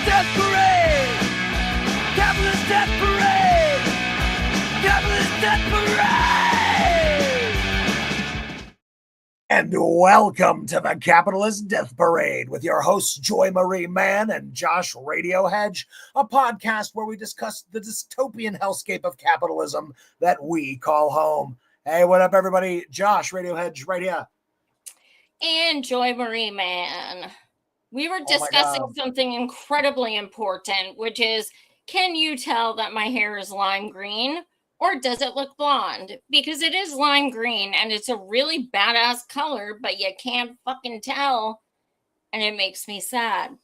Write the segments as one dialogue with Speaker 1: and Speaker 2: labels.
Speaker 1: Death Parade! Capitalist Death Parade! Capitalist Death Parade! And welcome to the Capitalist Death Parade with your hosts Joy Marie Mann and Josh Radio Hedge, a podcast where we discuss the dystopian hellscape of capitalism that we call home. Hey, what up, everybody? Josh Radio Hedge right here.
Speaker 2: And Joy Marie Mann. We were discussing something incredibly important, which is, can you tell that my hair is lime green or does it look blonde? Because it is lime green and it's a really badass color, but you can't fucking tell. And it makes me sad.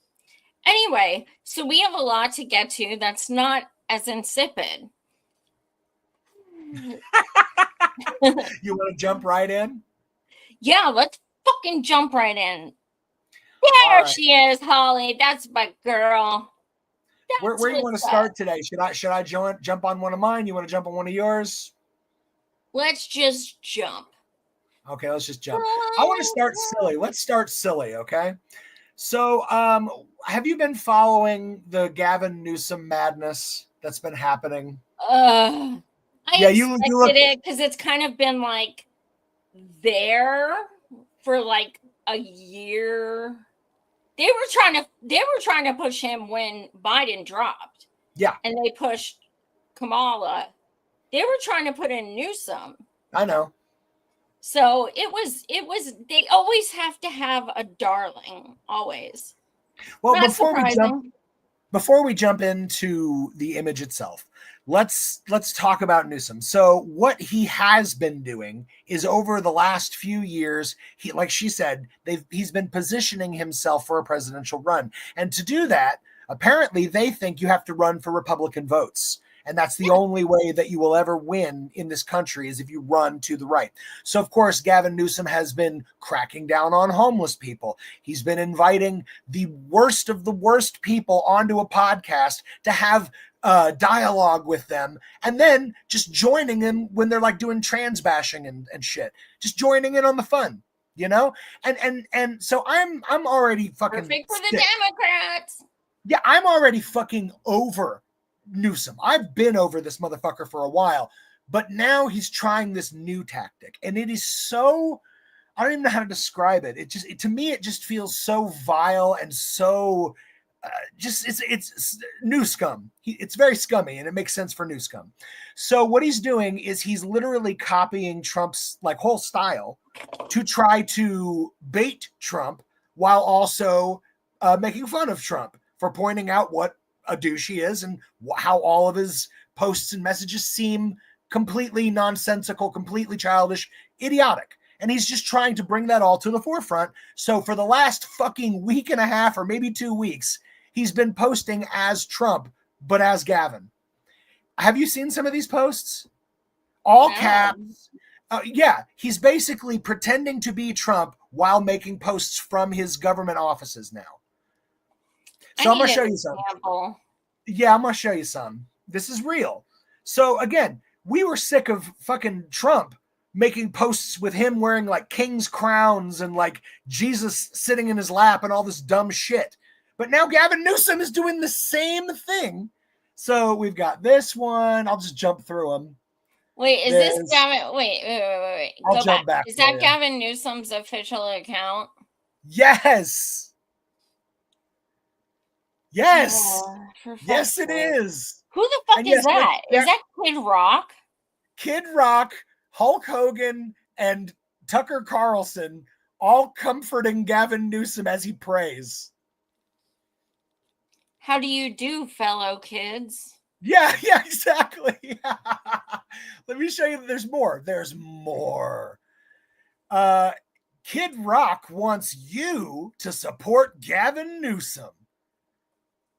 Speaker 2: Anyway, so we have a lot to get to that's not as insipid.
Speaker 1: You want to jump right in?
Speaker 2: Yeah, let's fucking jump right in. There she is, Holly. That's my girl.
Speaker 1: Where do you want to start today? Should I jump on one of mine? You want to jump on one of yours?
Speaker 2: Let's just jump.
Speaker 1: Okay, let's just jump. I want to start silly. Let's start silly, okay? So, have you been following the Gavin Newsom madness that's been happening?
Speaker 2: I expected it because it's kind of been like there for like a year. They were trying to push him when Biden dropped.
Speaker 1: Yeah.
Speaker 2: And they pushed Kamala. They were trying to put in Newsom.
Speaker 1: I know.
Speaker 2: So it was they always have to have a darling, always.
Speaker 1: Well, before we jump into the image itself, let's talk about Newsom. So what he has been doing is over the last few years, like she said, he's been positioning himself for a presidential run. And to do that, apparently they think you have to run for Republican votes. And that's the only way that you will ever win in this country is if you run to the right. So, of course, Gavin Newsom has been cracking down on homeless people. He's been inviting the worst of the worst people onto a podcast to have dialogue with them, and then just joining them when they're like doing trans bashing and shit. Just joining in on the fun, you know? And so I'm already fucking
Speaker 2: perfect for the Democrats.
Speaker 1: Yeah, I'm already fucking over Newsom. I've been over this motherfucker for a while, but now he's trying this new tactic, and it is so, I don't even know how to describe it. To me, it just feels so vile and so it's new scum. It's very scummy, and it makes sense for new scum. So what he's doing is he's literally copying Trump's like whole style to try to bait Trump while also making fun of Trump for pointing out what a douche he is and how all of his posts and messages seem completely nonsensical, completely childish, idiotic. And he's just trying to bring that all to the forefront. So for the last fucking week and a half or maybe 2 weeks, he's been posting as Trump, but as Gavin. Have you seen some of these posts? All caps. Yeah, he's basically pretending to be Trump while making posts from his government offices now. So I'm going to show you some. Yeah, I'm going to show you some. This is real. So again, we were sick of fucking Trump making posts with him wearing like king's crowns and like Jesus sitting in his lap and all this dumb shit. But now Gavin Newsom is doing the same thing. So we've got this one. I'll just jump through them.
Speaker 2: Wait, is this Gavin? Wait.
Speaker 1: I'll jump back.
Speaker 2: Is that Gavin Newsom's official account?
Speaker 1: Yes. Yes. Yes, it is.
Speaker 2: Who the fuck is that? Is that Kid Rock?
Speaker 1: Kid Rock, Hulk Hogan, and Tucker Carlson all comforting Gavin Newsom as he prays.
Speaker 2: How do you do, fellow kids?
Speaker 1: Yeah, exactly. Let me show you that there's more. There's more. Kid Rock wants you to support Gavin Newsom.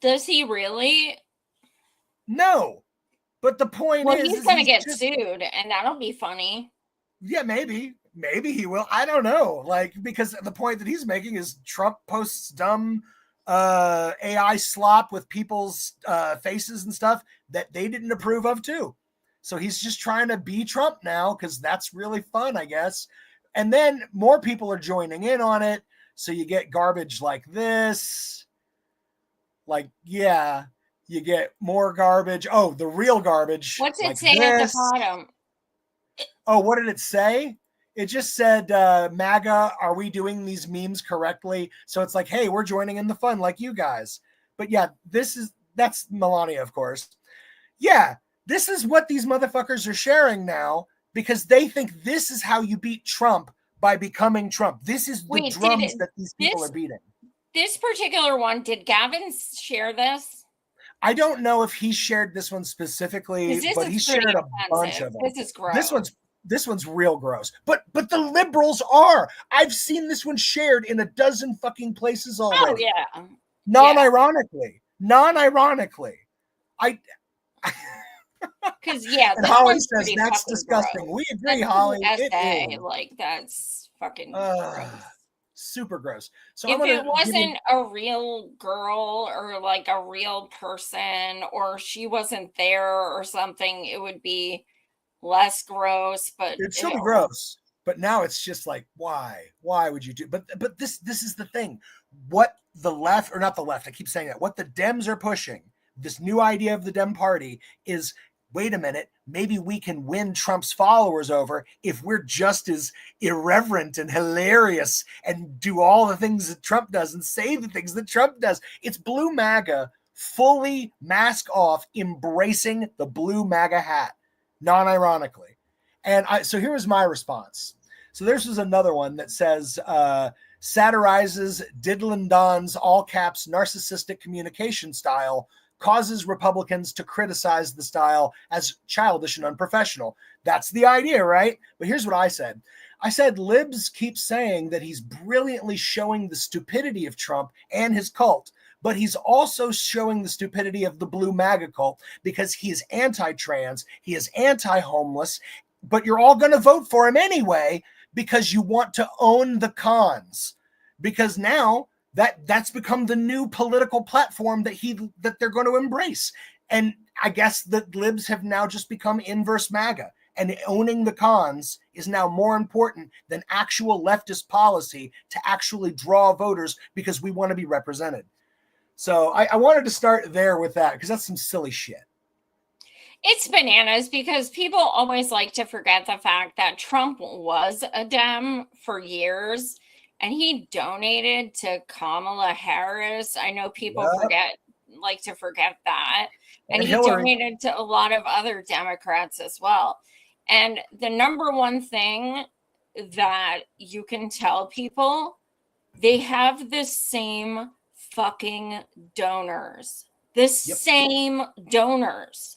Speaker 2: Does he really?
Speaker 1: No. But the point is...
Speaker 2: he's going to get sued, and that'll be funny.
Speaker 1: Yeah, maybe. Maybe he will. I don't know. Like, because the point that he's making is Trump posts dumb AI slop with people's faces and stuff that they didn't approve of too. So he's just trying to be Trump now because that's really fun, I guess. And then more people are joining in on it. So you get garbage like this. Like, yeah, you get more garbage. Oh, the real garbage.
Speaker 2: What's it
Speaker 1: like
Speaker 2: say at the bottom?
Speaker 1: Oh, what did it say? It just said, MAGA, are we doing these memes correctly? So it's like, hey, we're joining in the fun like you guys. But yeah, that's Melania, of course. Yeah, this is what these motherfuckers are sharing now because they think this is how you beat Trump by becoming Trump. This is the drums that these people are beating.
Speaker 2: This particular one, did Gavin share this?
Speaker 1: I don't know if he shared this one specifically, but he shared a bunch of them.
Speaker 2: This is gross.
Speaker 1: This one's real gross. But the liberals are. I've seen this one shared in a dozen fucking places already.
Speaker 2: Oh yeah.
Speaker 1: Non-ironically.
Speaker 2: Because and
Speaker 1: Holly says that's disgusting.
Speaker 2: Gross.
Speaker 1: We agree, Holly. It is.
Speaker 2: Like that's fucking gross.
Speaker 1: Super gross. So
Speaker 2: if it wasn't a real girl or like a real person, or she wasn't there or something, it would be less gross. But
Speaker 1: it'd still be gross. But now it's just like, why? Why would you do? But this is the thing. What the left, or not the left, I keep saying that. What the Dems are pushing, this new idea of the Dem Party is, wait a minute, maybe we can win Trump's followers over if we're just as irreverent and hilarious and do all the things that Trump does and say the things that Trump does. It's blue MAGA, fully mask off, embracing the blue MAGA hat, non-ironically. And so here was my response. So this was another one that says, satirizes Diddlin' Don's all caps narcissistic communication style, causes Republicans to criticize the style as childish and unprofessional. That's the idea, right? But here's what I said. I said, libs keep saying that he's brilliantly showing the stupidity of Trump and his cult, but he's also showing the stupidity of the blue MAGA cult because he is anti-trans, he is anti-homeless, but you're all going to vote for him anyway because you want to own the cons. Because now that's become the new political platform that they're going to embrace. And I guess the libs have now just become inverse MAGA, and owning the cons is now more important than actual leftist policy to actually draw voters because we want to be represented. So I wanted to start there with that because that's some silly shit.
Speaker 2: It's bananas because people always like to forget the fact that Trump was a Dem for years. And he donated to Kamala Harris. I know people like to forget that. And he donated to a lot of other Democrats as well. And the number one thing that you can tell people, they have the same fucking donors. Same donors.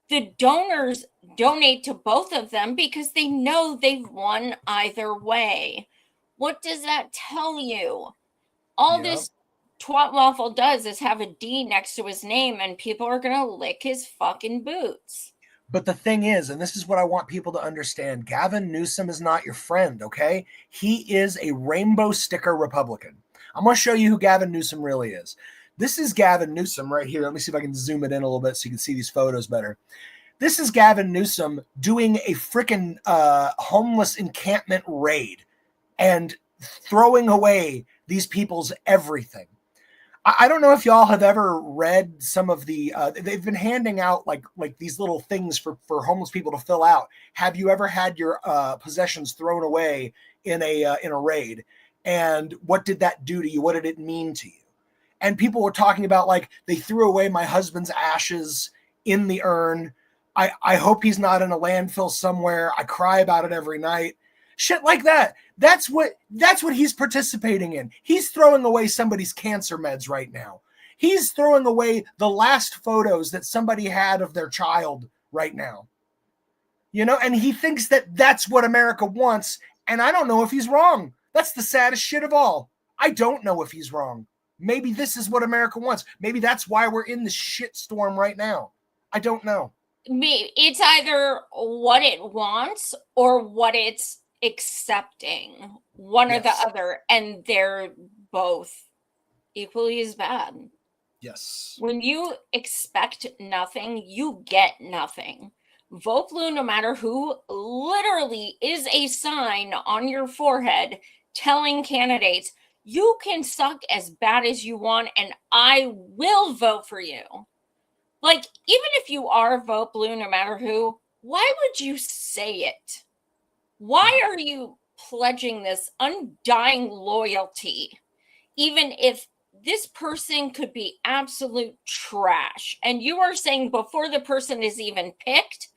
Speaker 2: The donors donate to both of them because they know they've won either way. What does that tell you? All this twat waffle does is have a D next to his name, and people are going to lick his fucking boots.
Speaker 1: But the thing is, and this is what I want people to understand, Gavin Newsom is not your friend, okay? He is a rainbow sticker Republican. I'm going to show you who Gavin Newsom really is. This is Gavin Newsom right here. Let me see if I can zoom it in a little bit so you can see these photos better. This is Gavin Newsom doing a freaking homeless encampment raid and throwing away these people's everything. I don't know if y'all have ever read some of the, they've been handing out like these little things for homeless people to fill out. Have you ever had your possessions thrown away in a raid? And what did that do to you? What did it mean to you? And people were talking about like, they threw away my husband's ashes in the urn. I hope he's not in a landfill somewhere. I cry about it every night. Shit like that. That's what he's participating in. He's throwing away somebody's cancer meds right now. He's throwing away the last photos that somebody had of their child right now. You know, and he thinks that that's what America wants. And I don't know if he's wrong. That's the saddest shit of all. I don't know if he's wrong. Maybe this is what America wants. Maybe that's why we're in this shit storm right now. I don't know.
Speaker 2: It's either what it wants or what it's accepting, one or the other, and they're both equally as bad.
Speaker 1: Yes.
Speaker 2: When you expect nothing, you get nothing. Vote blue no matter who literally is a sign on your forehead telling candidates you can suck as bad as you want and I will vote for you. Like, even if you are vote blue, no matter who, why would you say it? Why are you pledging this undying loyalty, even if this person could be absolute trash? And you are saying before the person is even picked,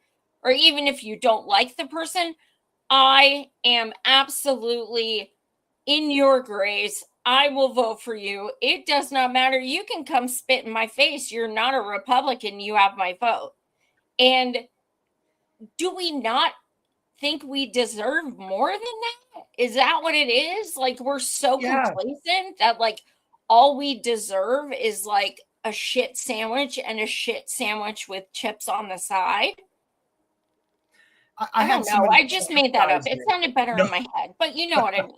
Speaker 2: or even if you don't like the person, I am absolutely in your grace. I will vote for you. It does not matter. You can come spit in my face. You're not a Republican. You have my vote. And do we not think we deserve more than that? Is that what it is? Like, we're so complacent that like all we deserve is like a shit sandwich and a shit sandwich with chips on the side. I don't know. I just made that up. It sounded better in my head, but you know what I mean.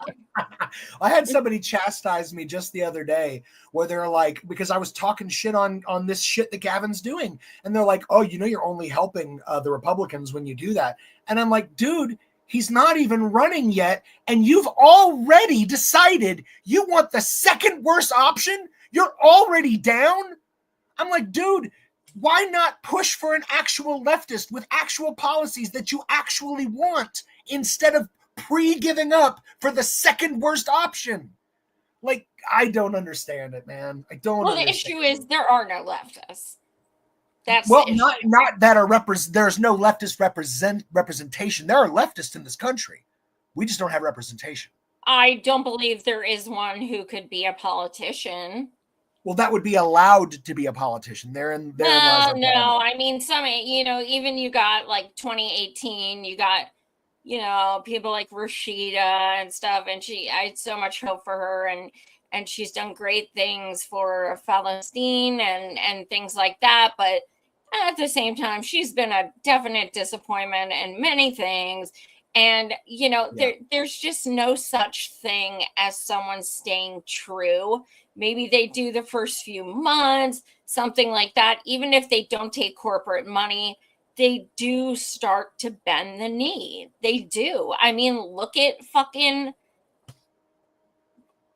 Speaker 1: I had somebody chastise me just the other day where they're like, because I was talking shit on this shit that Gavin's doing. And they're like, oh, you know, you're only helping the Republicans when you do that. And I'm like, dude, he's not even running yet. And you've already decided you want the second worst option. You're already down. I'm like, dude, why not push for an actual leftist with actual policies that you actually want instead of giving up for the second worst option? Like, I don't understand it, man. I don't.
Speaker 2: Well, the issue is there are no leftists. That's
Speaker 1: well, not that are there's no leftist representation. There are leftists in this country. We just don't have representation.
Speaker 2: I don't believe there is one who could be a politician.
Speaker 1: Well, that would be allowed to be a politician. No,
Speaker 2: I mean, some, you know, even you got like 2018, you got, you know, people like Rashida and stuff, and I had so much hope for her, and she's done great things for Palestine and things like that, but at the same time, she's been a definite disappointment in many things. And, you know, there's just no such thing as someone staying true. Maybe they do the first few months, something like that. Even if they don't take corporate money, they do start to bend the knee. They do. I mean, look at fucking,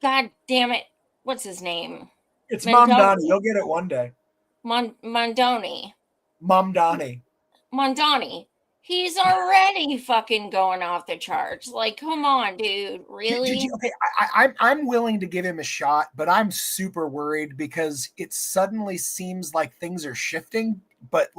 Speaker 2: God damn it. What's his name?
Speaker 1: It's Mamdani. You'll get it one day.
Speaker 2: Mondoni.
Speaker 1: Mamdani.
Speaker 2: He's already fucking going off the charts. Like, come on, dude. Really?
Speaker 1: Okay, I'm willing to give him a shot, but I'm super worried because it suddenly seems like things are shifting, but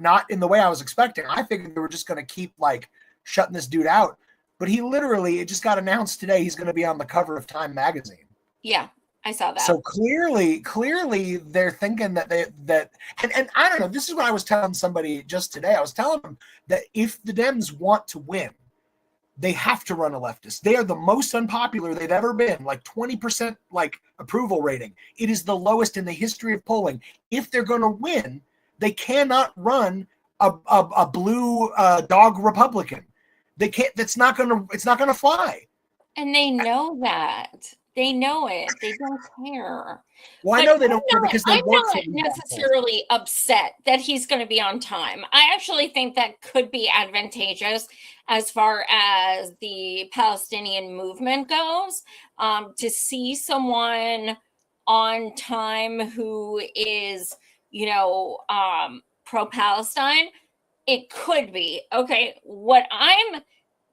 Speaker 1: not in the way I was expecting. I figured they were just going to keep like shutting this dude out, but it just got announced today he's going to be on the cover of Time magazine.
Speaker 2: Yeah. I saw that.
Speaker 1: So clearly they're thinking that and I don't know, this is what I was telling somebody just today. I was telling them that if the Dems want to win, they have to run a leftist. They are the most unpopular they've ever been, like 20% like approval rating. It is the lowest in the history of polling. If they're going to win, they cannot run a blue dog Republican. They can't. It's not going to fly.
Speaker 2: And they know that. They know it. They don't care.
Speaker 1: Well, I know they don't care because they work for
Speaker 2: I'm not necessarily upset that he's going to be on time. I actually think that could be advantageous as far as the Palestinian movement goes. To see someone on time who is, you know, pro-Palestine, it could be. Okay,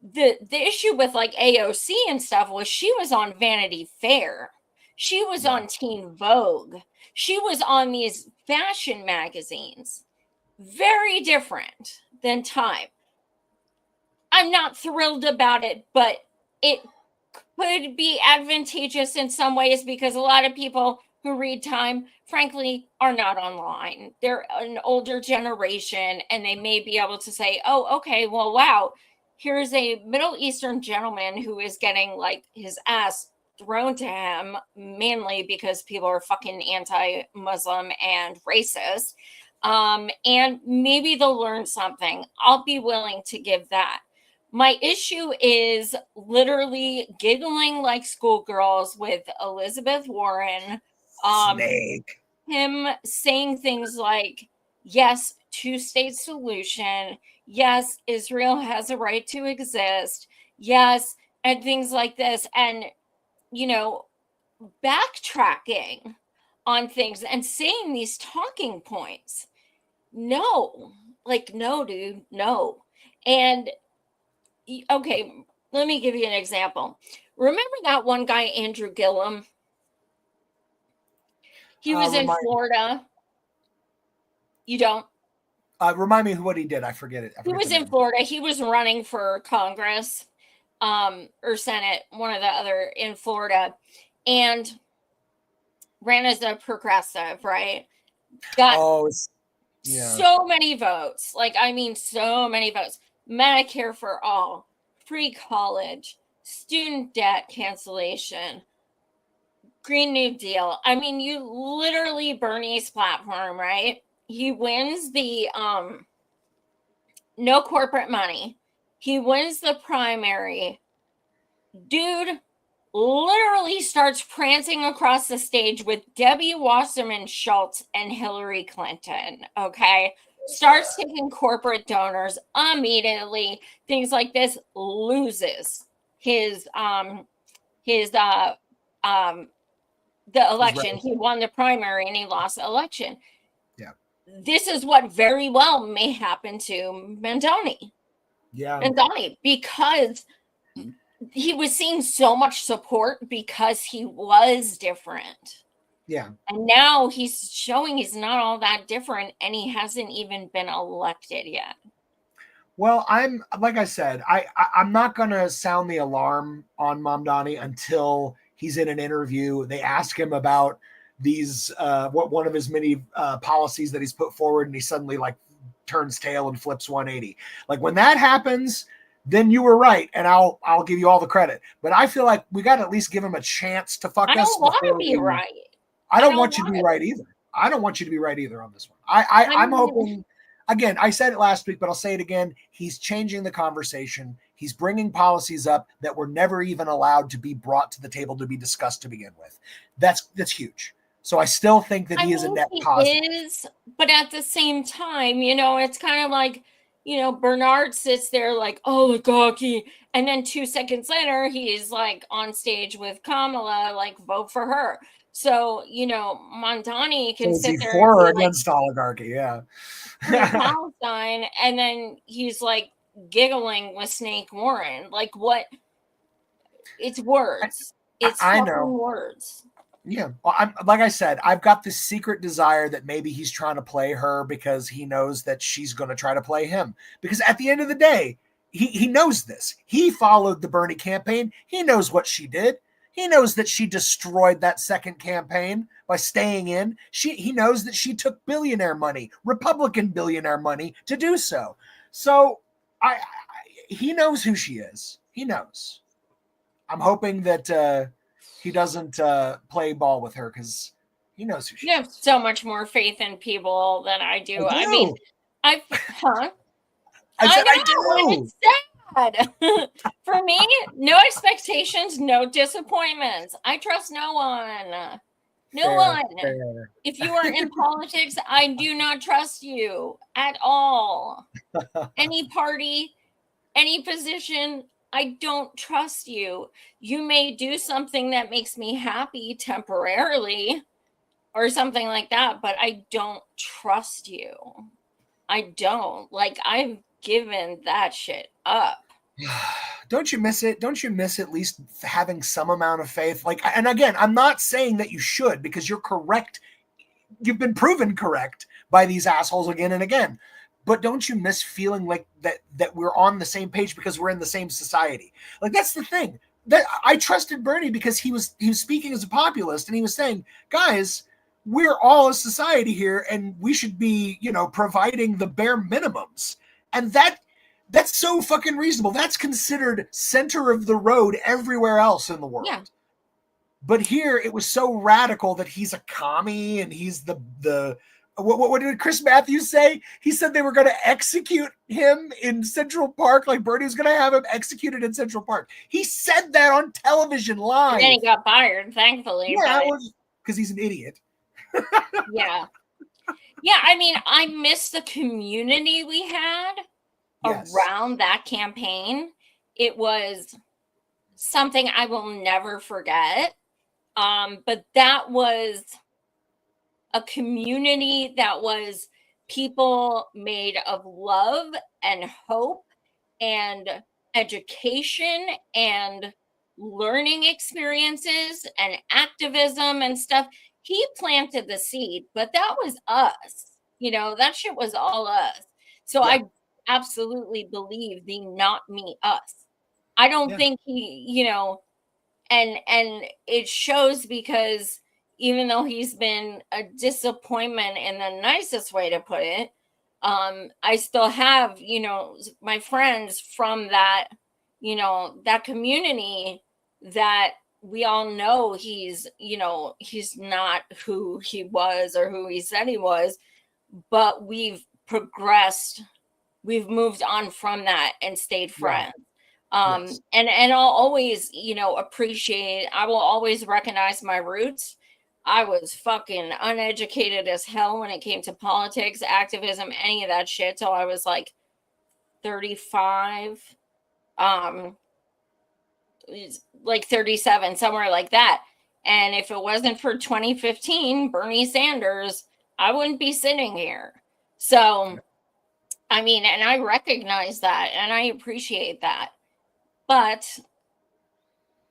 Speaker 2: the issue with like AOC and stuff was she was on Vanity Fair. She was on Teen Vogue. She was on these fashion magazines. Very different than Time. I'm not thrilled about it, but it could be advantageous in some ways because a lot of people who read Time, frankly, are not online. They're an older generation and they may be able to say, oh, okay, well, wow. Here's a Middle Eastern gentleman who is getting like his ass thrown to him, mainly because people are fucking anti-Muslim and racist. And maybe they'll learn something. I'll be willing to give that. My issue is literally giggling like schoolgirls with Elizabeth Warren.
Speaker 1: Snake.
Speaker 2: Him saying things like, yes, two-state solution. Yes, Israel has a right to exist. Yes, and things like this. And backtracking on things and saying these talking points. No, no, dude, no. And okay, let me give you an example. Remember that one guy, Andrew Gillum? He was in Florida. You don't?
Speaker 1: Remind me what he did. I forget it.
Speaker 2: He was in Florida. He was running for Congress, or Senate, one or the other, in Florida, and ran as a progressive, right? Got so many votes. So many votes. Medicare for all, free college, student debt cancellation, Green New Deal. I mean, you literally Bernie's platform, right? He wins the no corporate money. He wins the primary. Dude literally starts prancing across the stage with Debbie Wasserman Schultz and Hillary Clinton. Okay. Starts taking corporate donors immediately. Things like this. Loses the election. He won the primary and he lost the election.
Speaker 1: Yeah.
Speaker 2: This is what very well may happen to Mandoni.
Speaker 1: Yeah.
Speaker 2: Mandoni, because he was seeing so much support because he was different.
Speaker 1: Yeah.
Speaker 2: And now he's showing he's not all that different, and he hasn't even been elected yet.
Speaker 1: Well, like I said, I'm not going to sound the alarm on Mamdani until he's in an interview. They ask him about these, one of his many policies that he's put forward, and he suddenly turns tail and flips 180. Like when that happens, then you were right, and I'll give you all the credit. But I feel like we got to at least give him a chance to fuck us.
Speaker 2: I don't want to be right.
Speaker 1: I don't want you to be right either. I don't want you to be right either on this one. I'm hoping. Again, I said it last week, but I'll say it again. He's changing the conversation. He's bringing policies up that were never even allowed to be brought to the table to be discussed to begin with. That's huge. So I still think that he is a net positive.
Speaker 2: But at the same time, it's kind of like, Bernard sits there like, oh, cocky. And then 2 seconds later, he's on stage with Kamala, vote for her. So, Mamdani can sit there
Speaker 1: for or against oligarchy, yeah.
Speaker 2: Palestine, and then he's giggling with Snake Warren. What? It's words. It's
Speaker 1: I know
Speaker 2: words.
Speaker 1: Yeah. Well, like I said, I've got this secret desire that maybe he's trying to play her because he knows that she's going to try to play him. Because at the end of the day, he knows this. He followed the Bernie campaign. He knows what she did. He knows that she destroyed that second campaign by staying in. He knows that she took billionaire money, Republican billionaire money, to do so. So he knows who she is. He knows. I'm hoping that he doesn't play ball with her because he knows who she is.
Speaker 2: You have so much more faith in people than I do. I mean, I said I do. It's sad. For me, no expectations, no disappointments. I trust no one. No one. Fair. If you are in politics, I do not trust you at all. Any party, any position, I don't trust you. You may do something that makes me happy temporarily or something like that, but I don't trust you. I don't. I've given that shit up.
Speaker 1: Don't you miss it? Don't you miss at least having some amount of faith? And again, I'm not saying that you should because you're correct. You've been proven correct by these assholes again and again. But don't you miss feeling like that we're on the same page because we're in the same society? That's the thing. That I trusted Bernie because he was speaking as a populist and he was saying, guys, we're all a society here and we should be, providing the bare minimums. And that's so fucking reasonable. That's considered center of the road everywhere else in the world. Yeah. But here it was so radical that he's a commie and he's the what did Chris Matthews say? He said they were going to execute him in Central Park, like Bernie was going to have him executed in Central Park. He said that on television live.
Speaker 2: And then he got fired, thankfully.
Speaker 1: Yeah, because he's an idiot.
Speaker 2: Yeah. Yeah, I mean, I miss the community we had around that campaign. It was something I will never forget. But that was a community that was people made of love and hope and education and learning experiences and activism and stuff. He planted the seed, but that was us. That shit was all us. So
Speaker 1: Yeah.
Speaker 2: I absolutely believe the not me us. I don't
Speaker 1: Yeah.
Speaker 2: think and it shows because even though he's been a disappointment in the nicest way to put it, I still have my friends from that community that we all know he's not who he was or who he said he was, but we've progressed, we've moved on from that and stayed
Speaker 1: Yeah.
Speaker 2: friends.
Speaker 1: Yes.
Speaker 2: And I'll always, appreciate, I will always recognize my roots. I was fucking uneducated as hell when it came to politics, activism, any of that shit till I was like 35, um, like 37, somewhere like that. And if it wasn't for 2015, Bernie Sanders, I wouldn't be sitting here. So, I mean, and I recognize that and I appreciate that. But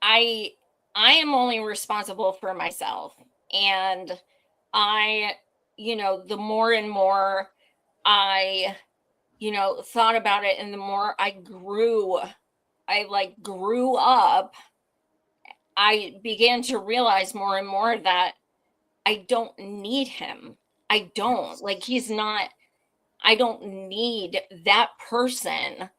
Speaker 2: I I am only responsible for myself. And I, the more and more I, thought about it and the more I like grew up, I began to realize more and more that I don't need him. I don't.
Speaker 1: Yes.
Speaker 2: Like he's not I don't need that person.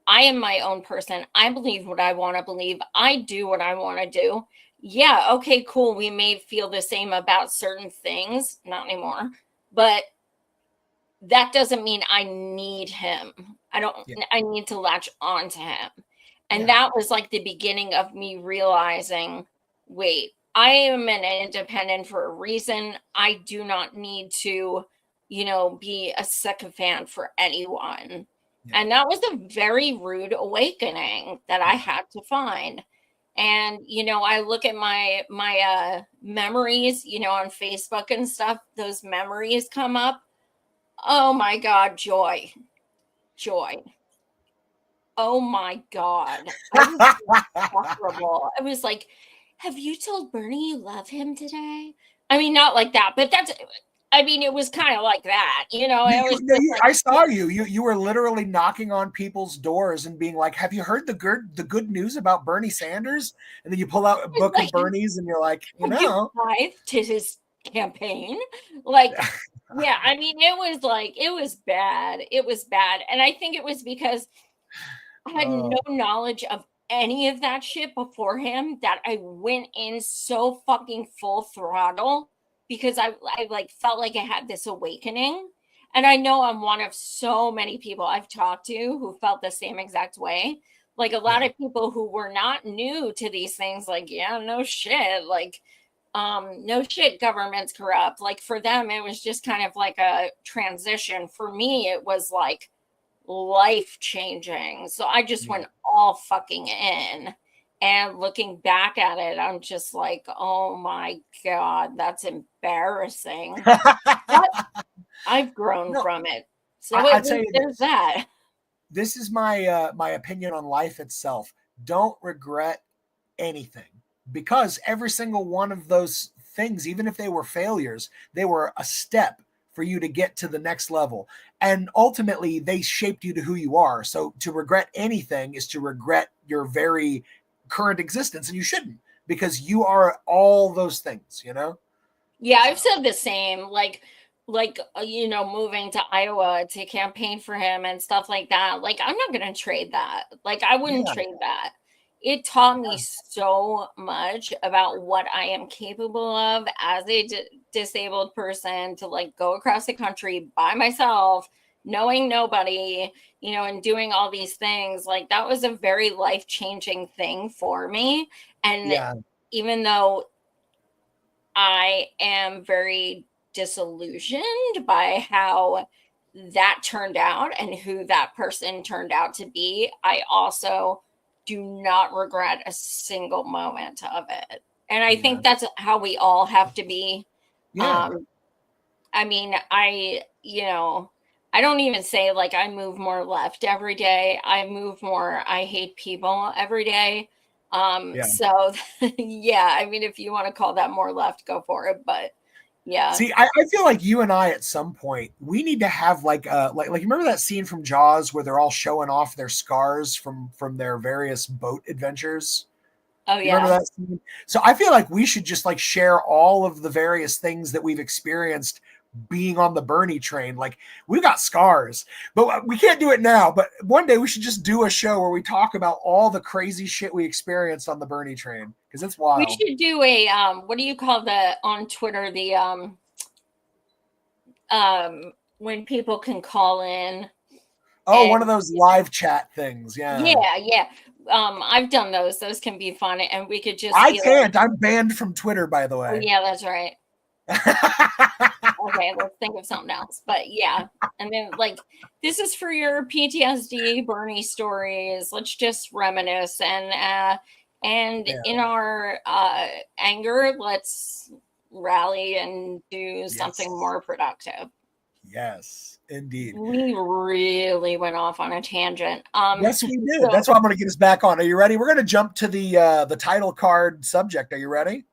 Speaker 2: I am my own person. I believe what I want to believe. I do what I want to do. Yeah, okay, cool. We may feel the same about certain things, not anymore, but that doesn't mean I need him.
Speaker 1: Yeah.
Speaker 2: I need to latch on to him. And
Speaker 1: Yeah.
Speaker 2: that was like the beginning of me realizing, wait, I am an independent for a reason. I do not need to, be a sycophant for anyone.
Speaker 1: Yeah.
Speaker 2: And that was a very rude awakening that I
Speaker 1: Yeah.
Speaker 2: had to find. And I look at my memories, on Facebook and stuff, those memories come up. Oh my God, joy, joy. Oh my God. I was insufferable. I was like, have you told Bernie you love him today? I mean, not like that, but it was kind of like that, it was
Speaker 1: No,
Speaker 2: just like,
Speaker 1: I saw you. You were literally knocking on people's doors and being like, "Have you heard the good news about Bernie Sanders?" And then you pull out a
Speaker 2: I was
Speaker 1: book of
Speaker 2: like,
Speaker 1: Bernie's, and you're like,
Speaker 2: have you tithed to his campaign? Like, yeah, I mean, it was bad. It was bad. And I think it was because I had no
Speaker 1: oh
Speaker 2: knowledge of any of that shit before him that I went in so fucking full throttle because I like felt like I had this awakening. And I know I'm one of so many people I've talked to who felt the same exact way. Like a lot
Speaker 1: yeah,
Speaker 2: of people who were not new to these things, like, yeah, no shit. Like, no shit, government's corrupt. Like for them, it was just kind of like a transition. For me, it was like life changing. So I just
Speaker 1: yeah.
Speaker 2: went all fucking in. And looking back at it, I'm just like, oh my God, that's embarrassing. But I've grown
Speaker 1: No,
Speaker 2: from it. So
Speaker 1: I
Speaker 2: at
Speaker 1: tell
Speaker 2: least
Speaker 1: you
Speaker 2: there's
Speaker 1: this.
Speaker 2: that.
Speaker 1: This is my opinion on life itself. Don't regret anything, because every single one of those things, even if they were failures, they were a step for you to get to the next level. And ultimately, they shaped you to who you are. So to regret anything is to regret your very current existence, and you shouldn't, because you are all those things, you know?
Speaker 2: Yeah,
Speaker 1: So,
Speaker 2: I've said the same. Moving to Iowa to campaign for him and stuff like that. Like, I'm not going to trade that. Like, I wouldn't
Speaker 1: yeah,
Speaker 2: trade that. It taught me so much about what I am capable of as a disabled person to like go across the country by myself, knowing nobody, and doing all these things. Like, that was a very life changing thing for me. And
Speaker 1: yeah,
Speaker 2: even though I am very disillusioned by how that turned out and who that person turned out to be, I also do not regret a single moment of it. And I think that's how we all have to be.
Speaker 1: Yeah.
Speaker 2: I mean, I don't even say like I move more left every day. I move more, I hate people every day. So yeah, I mean, if you want to call that more left, go for it. But yeah.
Speaker 1: See, I feel like you and I at some point we need to have like you remember that scene from Jaws where they're all showing off their scars from their various boat adventures?
Speaker 2: Oh
Speaker 1: You remember
Speaker 2: yeah.
Speaker 1: that scene? So I feel like we should just like share all of the various things that we've experienced being on the Bernie train. Like we've got scars, but we can't do it now. But one day we should just do a show where we talk about all the crazy shit we experienced on the Bernie train because it's wild.
Speaker 2: We should do a what do you call the on Twitter the when people can call in.
Speaker 1: Oh, one of those live chat things. Yeah.
Speaker 2: Yeah. I've done those. Those can be fun, and we could just.
Speaker 1: I can't. Like, I'm banned from Twitter, by the way.
Speaker 2: Oh, yeah, that's right. Okay, let's think of something else. But yeah, and then like this is for your PTSD Bernie stories. Let's just reminisce and in our anger, let's rally and do something more productive.
Speaker 1: Yes, indeed.
Speaker 2: We really went off on a tangent.
Speaker 1: Yes, we did. So, that's why I'm going to get us back on. Are you ready? We're going to jump to the title card subject. Are you ready?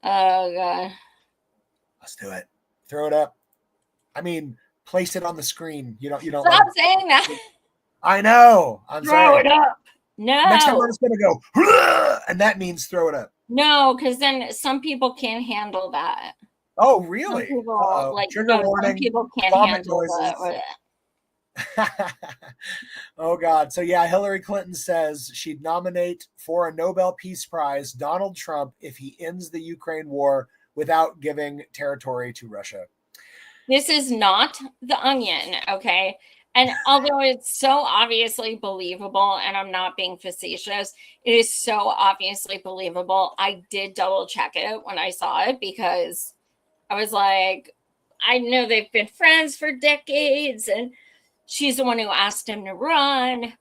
Speaker 2: Oh God.
Speaker 1: Let's do it. Throw it up. I mean, place it on the screen. You don't
Speaker 2: stop
Speaker 1: like,
Speaker 2: saying that.
Speaker 1: I know. I'm
Speaker 2: throw
Speaker 1: sorry.
Speaker 2: It up. No.
Speaker 1: Next time we're just going to go, and that means throw it up.
Speaker 2: No, because then some people can't handle that.
Speaker 1: Oh, really?
Speaker 2: Some people, like,
Speaker 1: trigger warning.
Speaker 2: Some people can't handle that.
Speaker 1: Oh God. So yeah, Hillary Clinton says she'd nominate for a Nobel Peace Prize Donald Trump if he ends the Ukraine war without giving territory to Russia.
Speaker 2: This is not The Onion, okay? And although it's so obviously believable, and I'm not being facetious, it is so obviously believable. I did double check it when I saw it because I was like, I know they've been friends for decades, and she's the one who asked him to run,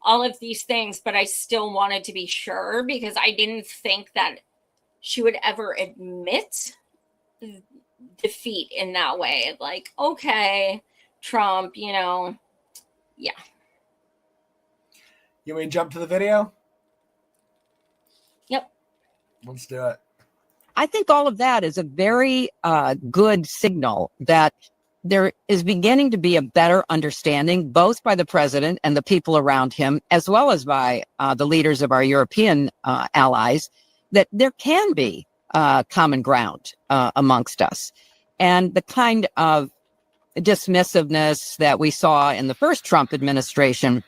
Speaker 2: all of these things, but I still wanted to be sure because I didn't think that she would ever admit defeat in that way. Like, okay, Trump, yeah.
Speaker 1: You mean jump to the video?
Speaker 2: Yep.
Speaker 1: Let's do it.
Speaker 3: I think all of that is a very good signal that there is beginning to be a better understanding, both by the president and the people around him, as well as by the leaders of our European allies, that there can be common ground amongst us. And the kind of dismissiveness that we saw in the first Trump administration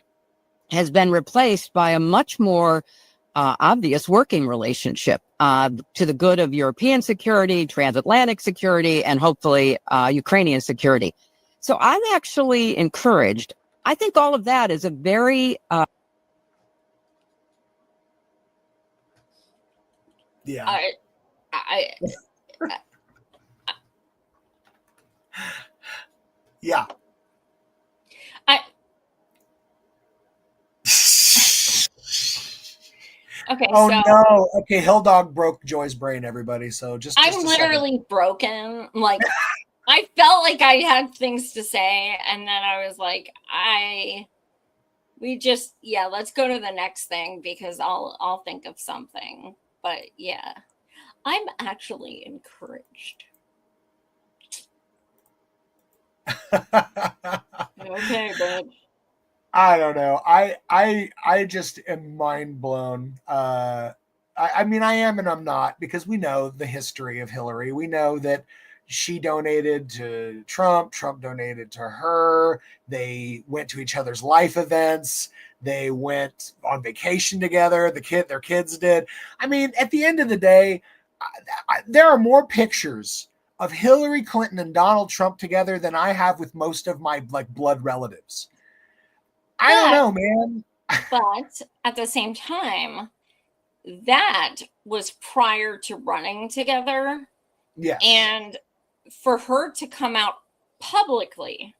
Speaker 3: has been replaced by a much more obvious working relationship to the good of European security, transatlantic security, and hopefully Ukrainian security. So I'm actually encouraged. I think all of that is a very
Speaker 1: yeah. Yeah.
Speaker 2: Okay.
Speaker 1: Oh no. Okay, Hill Dog broke Joy's brain, everybody. So just
Speaker 2: I'm literally broken. Like I felt like I had things to say, and then I was like, let's go to the next thing because I'll think of something. But yeah, I'm actually encouraged. Okay, bitch.
Speaker 1: I don't know. I just am mind blown. I mean, I am and I'm not because we know the history of Hillary. We know that she donated to Trump. Trump donated to her. They went to each other's life events. They went on vacation together. Their kids did. I mean, at the end of the day, there are more pictures of Hillary Clinton and Donald Trump together than I have with most of my like blood relatives. I don't know, man.
Speaker 2: But at the same time, that was prior to running together.
Speaker 1: Yes.
Speaker 2: And for her to come out publicly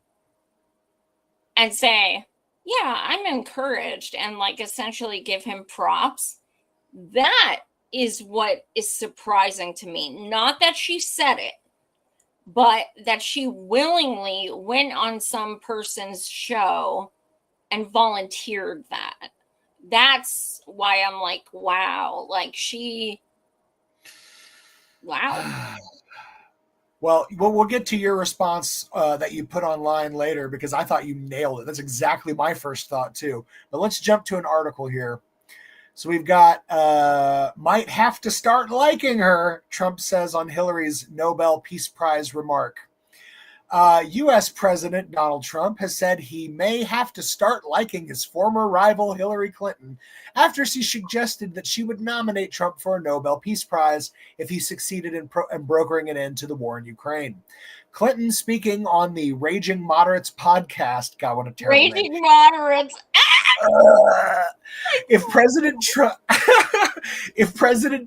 Speaker 2: and say, yeah, I'm encouraged and like essentially give him props. That is what is surprising to me. Not that she said it, but that she willingly went on some person's show and volunteered that. That's why I'm like, wow, like wow.
Speaker 1: Well, we'll get to your response that you put online later because I thought you nailed it. That's exactly my first thought too. But let's jump to an article here. So we've got might have to start liking her, Trump says on Hillary's Nobel Peace Prize remark. U.S. President Donald Trump has said he may have to start liking his former rival Hillary Clinton after she suggested that she would nominate Trump for a Nobel Peace Prize if he succeeded in brokering an end to the war in Ukraine. Clinton, speaking on the Raging Moderates podcast, God, what a terrible name.
Speaker 2: Raging Moderates.
Speaker 1: If President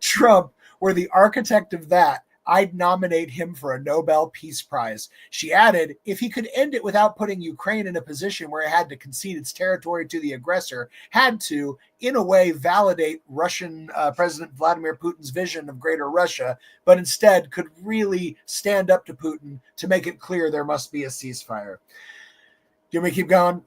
Speaker 1: Trump were the architect of that, I'd nominate him for a Nobel Peace Prize. She added, if he could end it without putting Ukraine in a position where it had to concede its territory to the aggressor, had to, in a way, validate Russian President Vladimir Putin's vision of greater Russia, but instead could really stand up to Putin to make it clear there must be a ceasefire. Do you want me to keep going?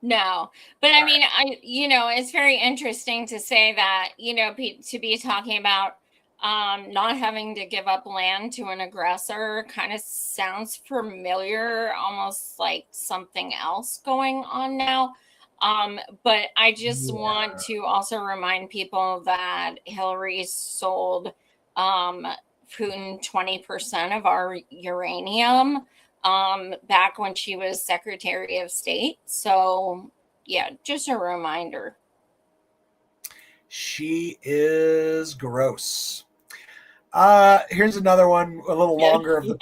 Speaker 2: No, but I mean, it's very interesting to say that, to be talking about not having to give up land to an aggressor kind of sounds familiar, almost like something else going on now. But I just want to also remind people that Hillary sold Putin 20% of our uranium back when she was Secretary of State. So, yeah, just a reminder.
Speaker 1: She is gross. Here's another one, a little longer of the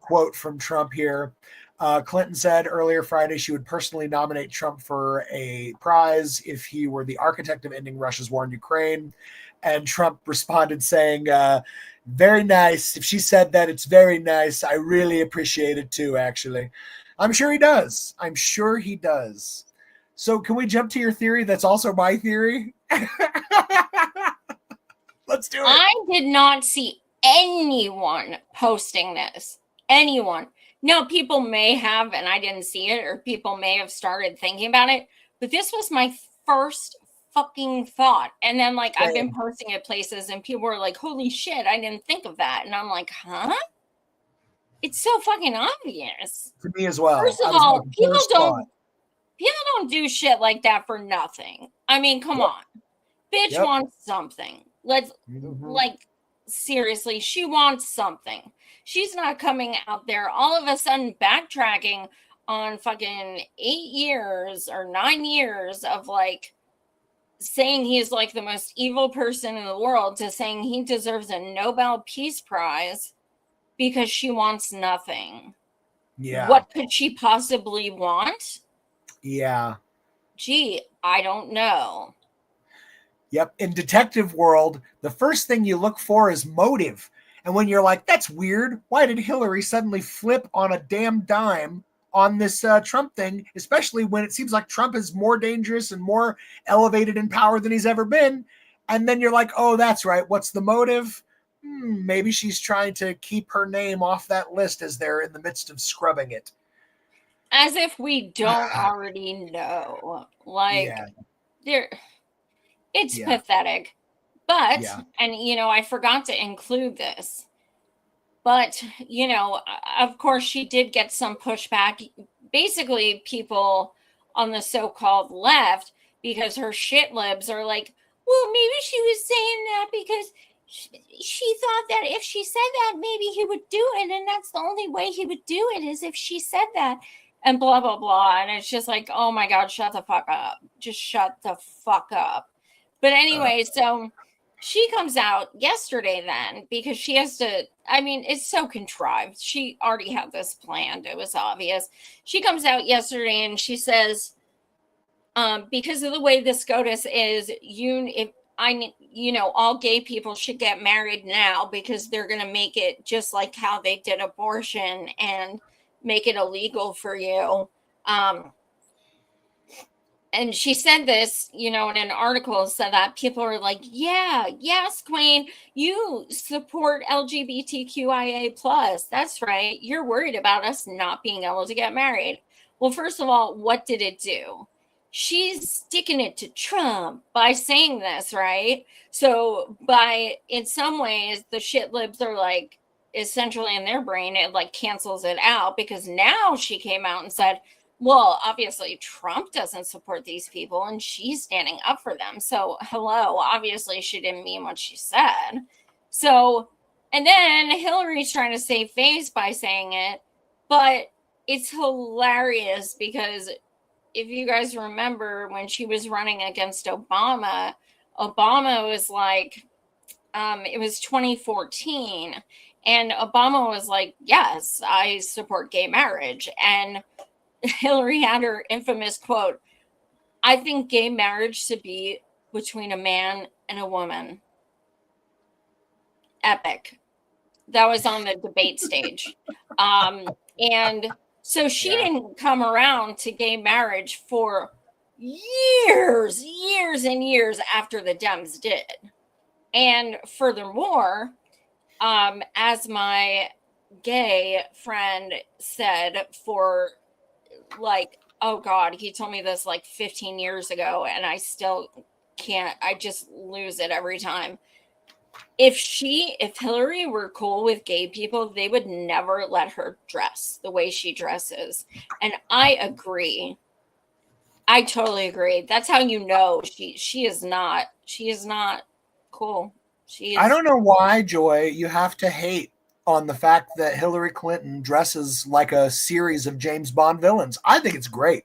Speaker 1: quote from Trump here. Clinton said earlier Friday she would personally nominate Trump for a prize if he were the architect of ending Russia's war in Ukraine. And Trump responded saying, very nice. If she said that, it's very nice. I really appreciate it too, actually. I'm sure he does. So can we jump to your theory? That's also my theory. Let's do it.
Speaker 2: I did not see anyone posting this. Anyone. No, people may have, and I didn't see it, or people may have started thinking about it, but this was my first fucking thought. And then, like, I've been posting it places, and people were like, holy shit, I didn't think of that. And I'm like, huh? It's so fucking obvious.
Speaker 1: To me as well.
Speaker 2: First of all, people don't do shit like that for nothing. I mean, come on. Bitch wants something. Let's like seriously, she wants something. She's not coming out there all of a sudden backtracking on fucking 8 years or 9 years of like saying he's like the most evil person in the world to saying he deserves a Nobel Peace Prize because she wants nothing.
Speaker 1: Yeah.
Speaker 2: What could she possibly want?
Speaker 1: Yeah.
Speaker 2: Gee, I don't know.
Speaker 1: Yep. In detective world, the first thing you look for is motive. And when you're like, that's weird. Why did Hillary suddenly flip on a damn dime on this Trump thing, especially when it seems like Trump is more dangerous and more elevated in power than he's ever been? And then you're like, oh, that's right. What's the motive? Maybe she's trying to keep her name off that list as they're in the midst of scrubbing it.
Speaker 2: As if we don't already know. Like, it's pathetic. But, and, I forgot to include this. But, of course, she did get some pushback. Basically, people on the so-called left, because her shit libs are like, well, maybe she was saying that because she thought that if she said that, maybe he would do it. And that's the only way he would do it is if she said that. And blah, blah, blah. And it's just like, oh, my God, shut the fuck up. Just shut the fuck up. But anyway, so she comes out yesterday then because she has to, I mean, it's so contrived. She already had this planned. It was obvious. She comes out yesterday and she says, because of the way the SCOTUS is, all gay people should get married now because they're going to make it just like how they did abortion and make it illegal for you. and she said this, in an article, so that people are like, yeah, yes, Queen, you support LGBTQIA plus. That's right. You're worried about us not being able to get married. Well, first of all, what did it do? She's sticking it to Trump by saying this, right? So in some ways, the shit libs are like, essentially in their brain, it like cancels it out, because now she came out and said, well, obviously Trump doesn't support these people and she's standing up for them. So, hello, obviously she didn't mean what she said. So, and then Hillary's trying to save face by saying it, but it's hilarious because if you guys remember when she was running against Obama, Obama was like, it was 2014, and Obama was like, yes, I support gay marriage. And Hillary had her infamous quote, I think gay marriage should be between a man and a woman. Epic. That was on the debate stage. And so she didn't come around to gay marriage for years and years after the Dems did. And furthermore, as my gay friend said, for like, oh God, he told me this like 15 years ago, and I still can't, I just lose it every time. If Hillary were cool with gay people, they would never let her dress the way she dresses. And I agree. I totally agree. That's how you know she is not cool.
Speaker 1: I don't know why, Joy, you have to hate on the fact that Hillary Clinton dresses like a series of James Bond villains. I think it's great.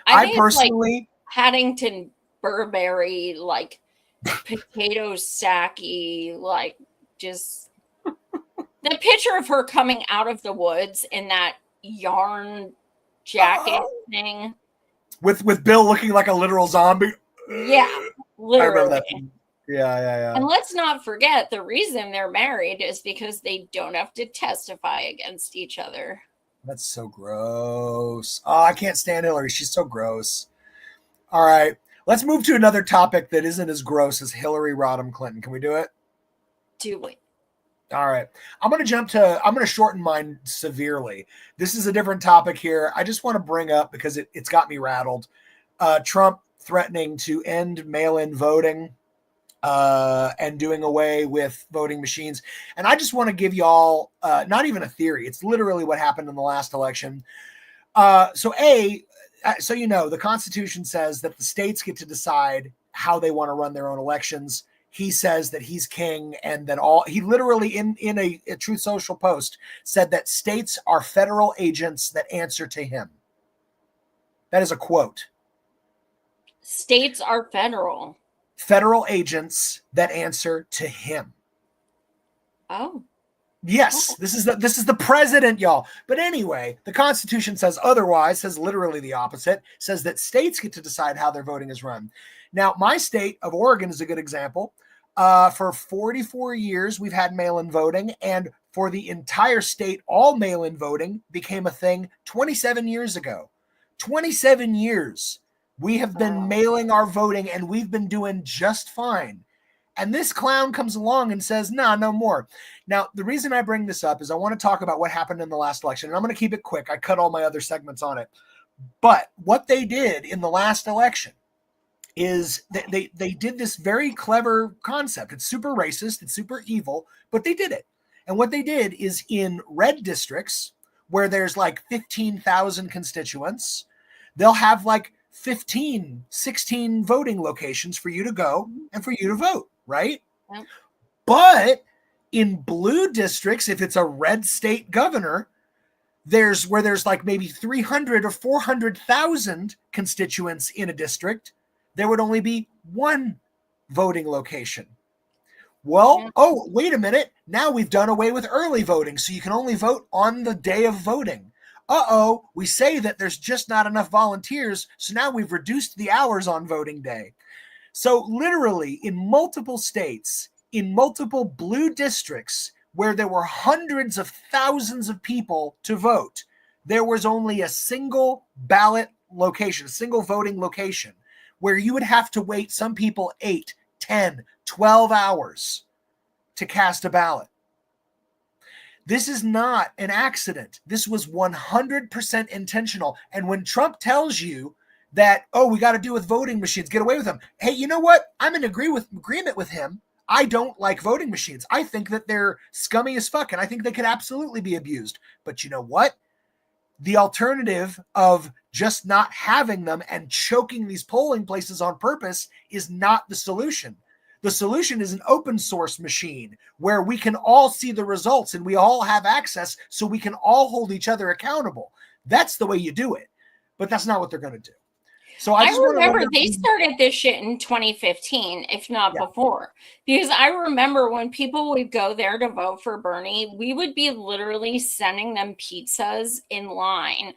Speaker 2: I
Speaker 1: personally,
Speaker 2: like Paddington Burberry, like potato sacky, like just the picture of her coming out of the woods in that yarn jacket thing
Speaker 1: with Bill looking like a literal zombie.
Speaker 2: Yeah, literally.
Speaker 1: I remember that. Yeah.
Speaker 2: And let's not forget, the reason they're married is because they don't have to testify against each other.
Speaker 1: That's so gross. Oh, I can't stand Hillary. She's so gross. All right. Let's move to another topic that isn't as gross as Hillary Rodham Clinton. Can we do it?
Speaker 2: Do it.
Speaker 1: All right. I'm going to shorten mine severely. This is a different topic here. I just want to bring up, because it's got me rattled. Trump threatening to end mail-in voting and doing away with voting machines. And I just want to give y'all not even a theory. It's literally what happened in the last election. So the Constitution says that the states get to decide how they want to run their own elections. He says that he's king, and that he literally in a Truth Social post said that states are federal agents that answer to him. That is a quote.
Speaker 2: States are federal
Speaker 1: agents that answer to him.
Speaker 2: Oh.
Speaker 1: Yes, this is the president, y'all. But anyway, the Constitution says otherwise, says literally the opposite, says that states get to decide how their voting is run. Now, my state of Oregon is a good example. For 44 years, we've had mail-in voting, and for the entire state, all mail-in voting became a thing 27 years ago. 27 years. We have been mailing our voting, and we've been doing just fine. And this clown comes along and says, no more. Now, the reason I bring this up is I want to talk about what happened in the last election. And I'm going to keep it quick. I cut all my other segments on it. But what they did in the last election is they did this very clever concept. It's super racist. It's super evil, but they did it. And what they did is in red districts where there's like 15,000 constituents, they'll have like 15, 16 voting locations for you to go and for you to vote, right?
Speaker 2: Yep.
Speaker 1: But in blue districts, if it's a red state governor, there's like maybe 300 or 400,000 constituents in a district, there would only be one voting location. Well, oh, wait a minute. Now we've done away with early voting, so you can only vote on the day of voting. We say that there's just not enough volunteers, so now we've reduced the hours on voting day. So literally in multiple states, in multiple blue districts where there were hundreds of thousands of people to vote, there was only a single ballot location, a single voting location, where you would have to wait, some people 8, 10, 12 hours to cast a ballot. This is not an accident. This was 100% intentional. And when Trump tells you that, oh, we got to do with voting machines, get away with them. Hey, you know what? I'm in agreement with him. I don't like voting machines. I think that they're scummy as fuck, and I think they could absolutely be abused. But you know what? The alternative of just not having them and choking these polling places on purpose is not the solution. The solution is an open source machine where we can all see the results and we all have access so we can all hold each other accountable. That's the way you do it. But that's not what they're going to do. So I
Speaker 2: remember they started this shit in 2015, if not before, because I remember when people would go there to vote for Bernie, we would be literally sending them pizzas in line.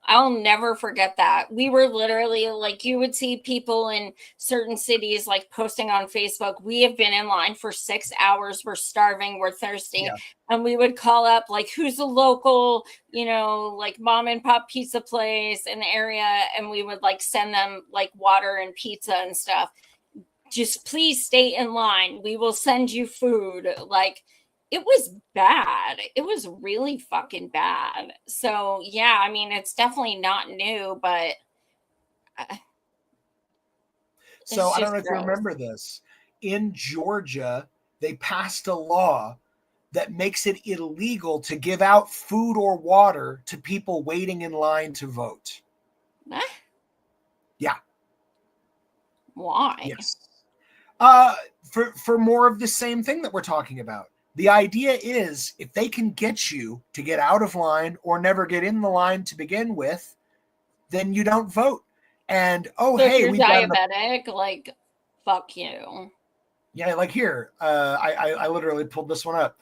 Speaker 2: I'll never forget that. We were literally like, you would see people in certain cities like posting on Facebook, we have been in line for 6 hours. We're starving. We're thirsty. Yeah. And we would call up like, who's the local, like mom and pop pizza place in the area. And we would like send them like water and pizza and stuff. Just please stay in line. We will send you food. Like, it was bad. It was really fucking bad. So, yeah, I mean, it's definitely not new, but.
Speaker 1: So, I don't know if you remember this. In Georgia, they passed a law that makes it illegal to give out food or water to people waiting in line to vote.
Speaker 2: What?
Speaker 1: Yeah.
Speaker 2: Why?
Speaker 1: Yes. For more of the same thing that we're talking about. The idea is if they can get you to get out of line or never get in the line to begin with, then you don't vote. And so hey,
Speaker 2: we're diabetic, like fuck you.
Speaker 1: Yeah, like here, I literally pulled this one up.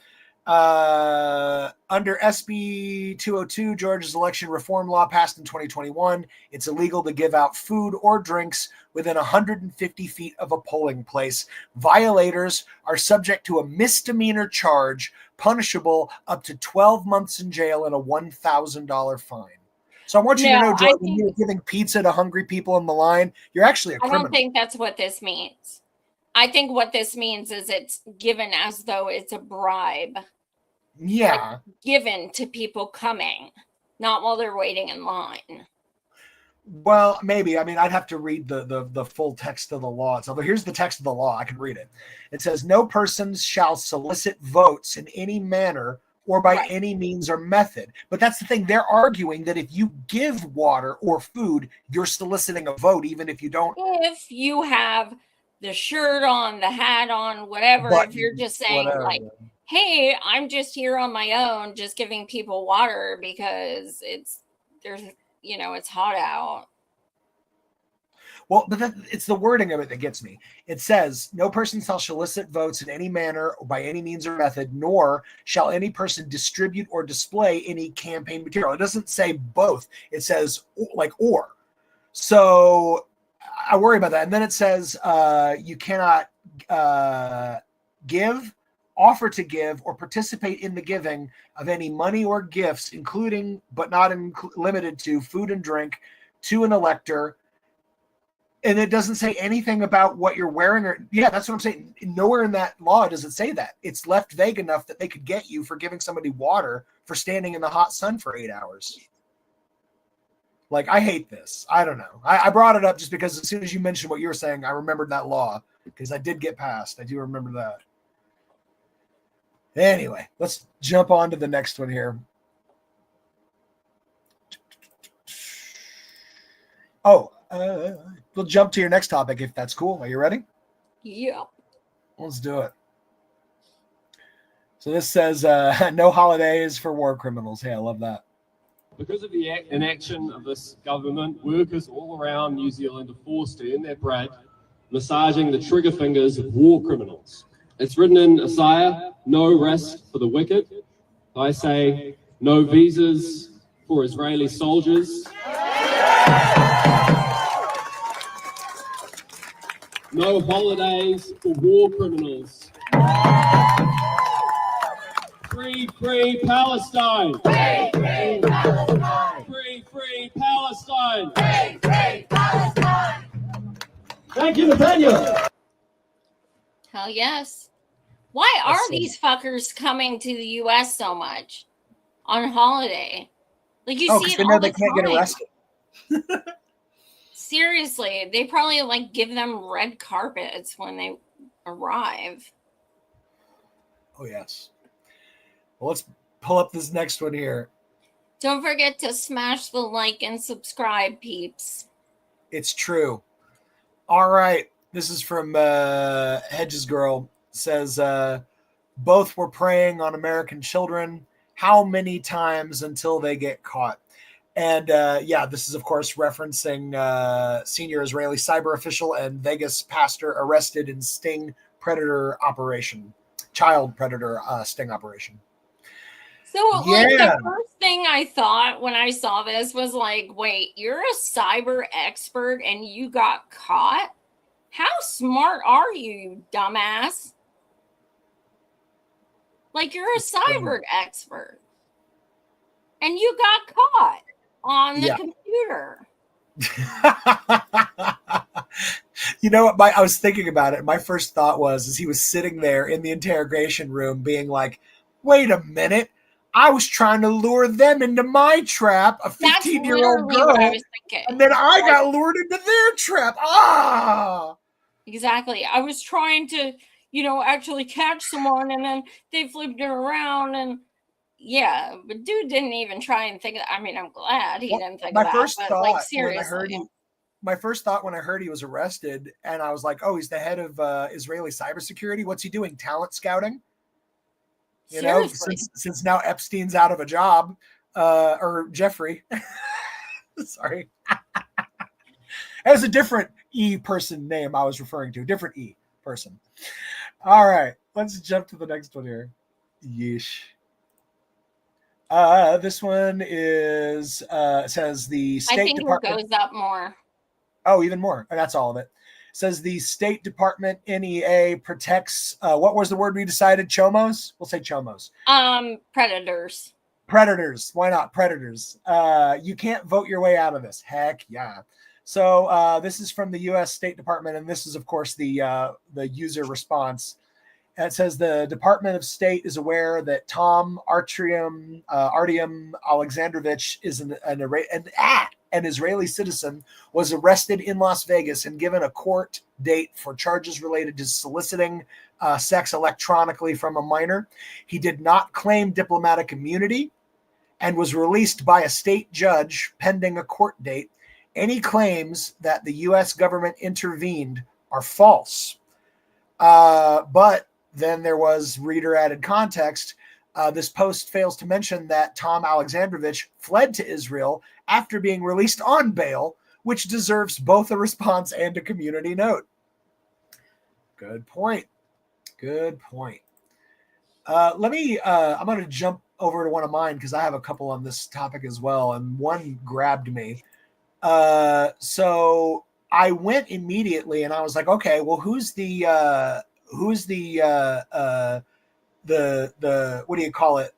Speaker 1: Under SB 202, Georgia's election reform law passed in 2021, it's illegal to give out food or drinks within 150 feet of a polling place. Violators are subject to a misdemeanor charge, punishable up to 12 months in jail and a $1,000 fine. So I want you to know, Joe, when you're giving pizza to hungry people in the line, you're actually a criminal.
Speaker 2: I don't think that's what this means. I think what this means is it's given as though it's a bribe.
Speaker 1: Yeah.
Speaker 2: Like given to people coming, not while they're waiting in line.
Speaker 1: Well, maybe. I mean, I'd have to read the full text of the law. So, but here's the text of the law. I can read it. It says, no person shall solicit votes in any manner or by any means or method. But that's the thing. They're arguing that if you give water or food, you're soliciting a vote, even if you don't.
Speaker 2: If you have the shirt on, the hat on, whatever, if you're just saying like, hey, I'm just here on my own, just giving people water because it's hot out.
Speaker 1: Well, but it's the wording of it that gets me. It says, no person shall solicit votes in any manner or by any means or method, nor shall any person distribute or display any campaign material. It doesn't say both. It says like or. So I worry about that. And then it says you cannot give, offer to give, or participate in the giving of any money or gifts, including but not limited to food and drink, to an elector. And it doesn't say anything about what you're wearing or that's what I'm saying. Nowhere in that law does it say that. It's left vague enough that they could get you for giving somebody water for standing in the hot sun for 8 hours. Like, I hate this. I don't know. I brought it up just because as soon as you mentioned what you were saying, I remembered that law because I did get passed. I do remember that. Anyway, let's jump on to the next one here. We'll jump to your next topic if that's cool. Are you ready?
Speaker 2: Yeah.
Speaker 1: Let's do it. So this says no holidays for war criminals. Hey, I love that.
Speaker 4: Because of the inaction of this government, workers all around New Zealand are forced to earn their bread, massaging the trigger fingers of war criminals. It's written in Isaiah, no rest for the wicked. I say, no visas for Israeli soldiers. No holidays for war criminals. Free, free Palestine. Free, free Palestine. Free, free Palestine. Palestine! Free Palestine! Thank you, Nathaniel.
Speaker 2: Hell yes. Why are these fuckers coming to the U.S. so much on holiday? Like you see it
Speaker 1: they
Speaker 2: all
Speaker 1: know
Speaker 2: the
Speaker 1: they can't
Speaker 2: time.
Speaker 1: get arrested.
Speaker 2: Seriously, they probably like give them red carpets when they arrive.
Speaker 1: Oh yes. Well, let's pull up this next one here.
Speaker 2: Don't forget to smash the like and subscribe, peeps.
Speaker 1: It's true. All right. This is from Hedges Girl. Says, both were preying on American children. How many times until they get caught? And this is, of course, referencing senior Israeli cyber official and Vegas pastor arrested in sting predator operation, child predator sting operation.
Speaker 2: So, like, the first thing I thought when I saw this was like, wait, you're a cyber expert and you got caught? How smart are you, you dumbass? Like, you're a cyber expert and you got caught on the computer.
Speaker 1: You know what? I was thinking about it. My first thought was, as he was sitting there in the interrogation room being like, wait a minute. I was trying to lure them into my trap, a 15-year-old girl,
Speaker 2: what I was thinking.
Speaker 1: And then I got lured into their trap. Ah!
Speaker 2: Exactly. I was trying to, actually catch someone, and then they flipped it around, and yeah, but dude didn't even try and think of that. I mean, I'm glad he didn't think of that, but like, seriously.
Speaker 1: My first thought when I heard he was arrested, and I was like, oh, he's the head of Israeli cybersecurity. What's he doing? Talent scouting? You know, since now Epstein's out of a job, or Jeffrey. Sorry. It was a different E person name I was referring to. Different E person. All right. Let's jump to the next one here. Yeesh. This one is says the State Department.
Speaker 2: I think it goes up more.
Speaker 1: Oh, even more. And that's all of it. Says the State Department NEA protects what was the word we decided? Chomos? We'll say chomos.
Speaker 2: Predators.
Speaker 1: Predators. Why not? Predators. You can't vote your way out of this. Heck yeah. So this is from the U.S. State Department, and this is, of course, the user response. And it says the Department of State is aware that Tom Artyom Alexandrovich is an Israeli citizen, was arrested in Las Vegas and given a court date for charges related to soliciting sex electronically from a minor. He did not claim diplomatic immunity and was released by a state judge pending a court date. Any claims that the U.S. government intervened are false. But then there was reader added context. This post fails to mention that Tom Alexandrovich fled to Israel after being released on bail, which deserves both a response and a community note. Good point. Good point. I'm going to jump over to one of mine because I have a couple on this topic as well, and one grabbed me. So I went immediately and I was like, okay, well, who's the what do you call it?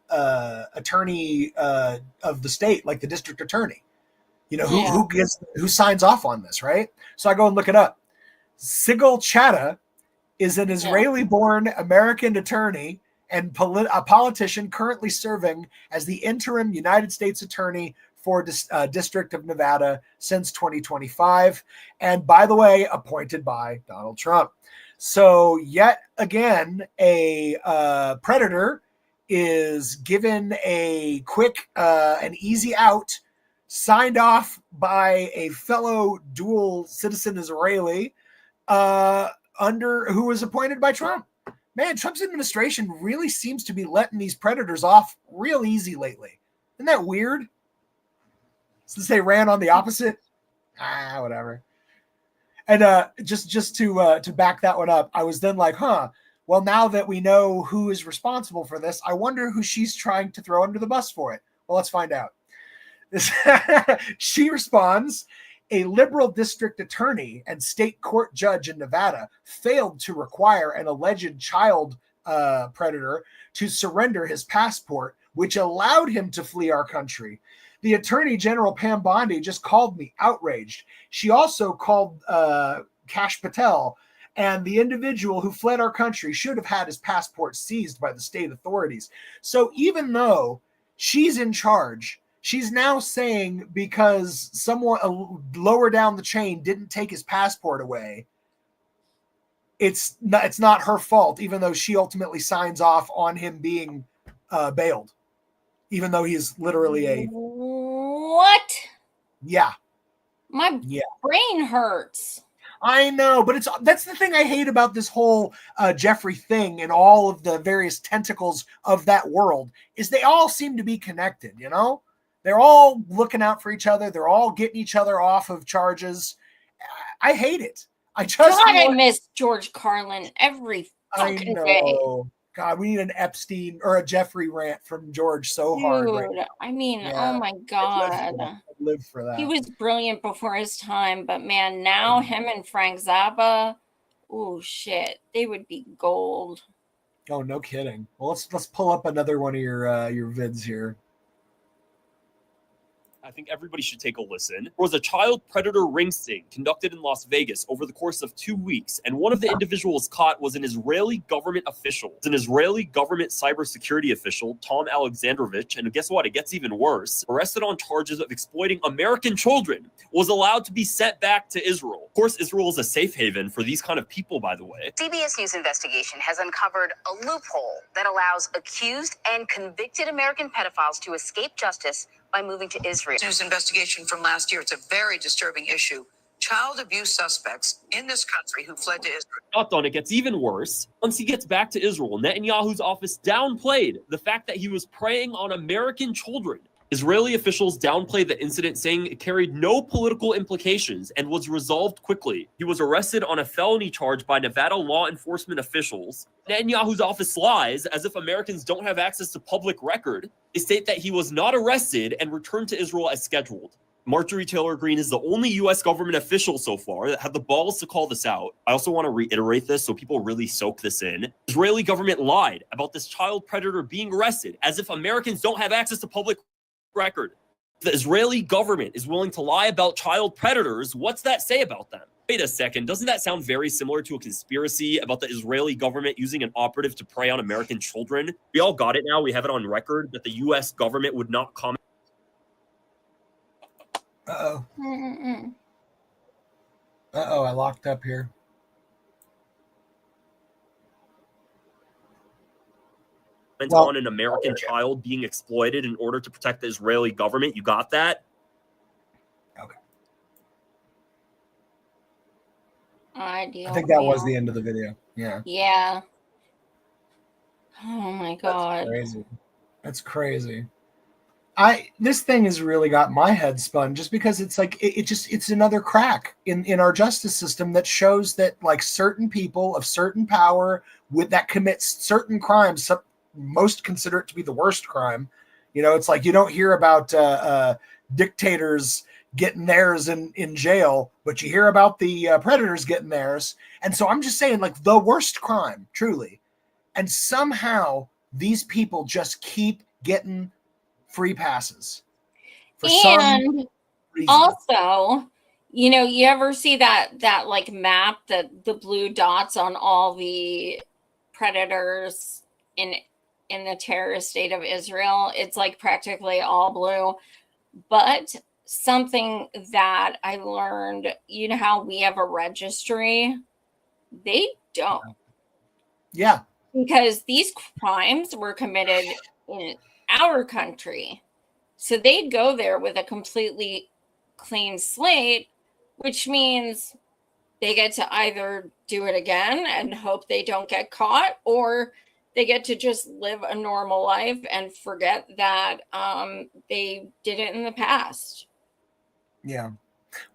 Speaker 1: Attorney of the state, like the district attorney. You know, who signs off on this, right? So I go and look it up. Sigal Chattah is an Israeli-born American attorney and a politician currently serving as the interim United States attorney for District of Nevada since 2025. And by the way, appointed by Donald Trump. So yet again, a predator is given a quick and easy out, signed off by a fellow dual citizen Israeli who was appointed by Trump. Man, Trump's administration really seems to be letting these predators off real easy lately. Isn't that weird? Since they ran on the opposite. Whatever. And just to back that one up, I was then like, well, now that we know who is responsible for this, I wonder who she's trying to throw under the bus for it. Well, let's find out. She responds, a liberal district attorney and state court judge in Nevada failed to require an alleged child predator to surrender his passport, which allowed him to flee our country. The Attorney General Pam Bondi just called me outraged. She also called Kash Patel, and the individual who fled our country should have had his passport seized by the state authorities. So even though she's in charge, she's now saying because someone lower down the chain didn't take his passport away, it's not her fault, even though she ultimately signs off on him being bailed, even though he's literally a...
Speaker 2: What?
Speaker 1: Yeah.
Speaker 2: My brain hurts.
Speaker 1: I know, but that's the thing I hate about this whole Jeffrey thing and all of the various tentacles of that world is they all seem to be connected, you know? They're all looking out for each other. They're all getting each other off of charges. I hate it.
Speaker 2: I miss George Carlin every fucking day.
Speaker 1: God, we need an Epstein or a Jeffrey rant from George so hard right now.
Speaker 2: I mean, oh my God.
Speaker 1: I'd live for that.
Speaker 2: He was brilliant before his time, but man, now him and Frank Zappa, oh shit, they would be gold.
Speaker 1: Oh, no kidding. Well, let's pull up another one of your vids here.
Speaker 5: I think everybody should take a listen. There was a child predator ring sting conducted in Las Vegas over the course of 2 weeks, and one of the individuals caught was an Israeli government official. It's an Israeli government cybersecurity official, Tom Alexandrovich, and guess what? It gets even worse. Arrested on charges of exploiting American children, was allowed to be sent back to Israel. Of course, Israel is a safe haven for these kind of people, by the way.
Speaker 6: CBS News investigation has uncovered a loophole that allows accused and convicted American pedophiles to escape justice by moving to Israel.
Speaker 7: News investigation from last year. It's a very disturbing issue. Child abuse suspects in this country who fled to Israel.
Speaker 5: Not done. It gets even worse. Once he gets back to Israel, Netanyahu's office downplayed the fact that he was preying on American children. Israeli officials downplayed the incident, saying it carried no political implications and was resolved quickly. He was arrested on a felony charge by Nevada law enforcement officials. Netanyahu's office lies as if Americans don't have access to public record. They state that he was not arrested and returned to Israel as scheduled. Marjorie Taylor Greene is the only U.S. government official so far that had the balls to call this out. I also want to reiterate this so people really soak this in. The Israeli government lied about this child predator being arrested as if Americans don't have access to public record. The Israeli government is willing to lie about child predators. What's that say about them? Wait a second, doesn't that sound very similar to a conspiracy about the Israeli government using an operative to prey on American children? We all got it now. We have it on record that the U.S. government would not comment.
Speaker 1: Uh-oh. Uh-oh, I locked up here.
Speaker 5: On an American child being exploited in order to protect the Israeli government. You got that?
Speaker 1: Okay.
Speaker 2: I
Speaker 1: think that was the end of the video. Yeah.
Speaker 2: Yeah. Oh my God.
Speaker 1: That's crazy. This thing has really got my head spun just because it's like it's another crack in our justice system that shows that like certain people of certain power that commits certain crimes, most consider it to be the worst crime. You know, it's like you don't hear about dictators getting theirs in jail, but you hear about the predators getting theirs. And so I'm just saying, like, the worst crime, truly. And somehow these people just keep getting free passes. For some reason.
Speaker 2: Also, you know, you ever see that like map, that the blue dots on all the predators in the terrorist state of Israel? It's like practically all blue. But something that I learned, you know how we have a registry? They don't.
Speaker 1: Yeah.
Speaker 2: Because these crimes were committed in our country. So they'd go there with a completely clean slate, which means they get to either do it again and hope they don't get caught, or they get to just live a normal life and forget that they did it in the past.
Speaker 1: Yeah.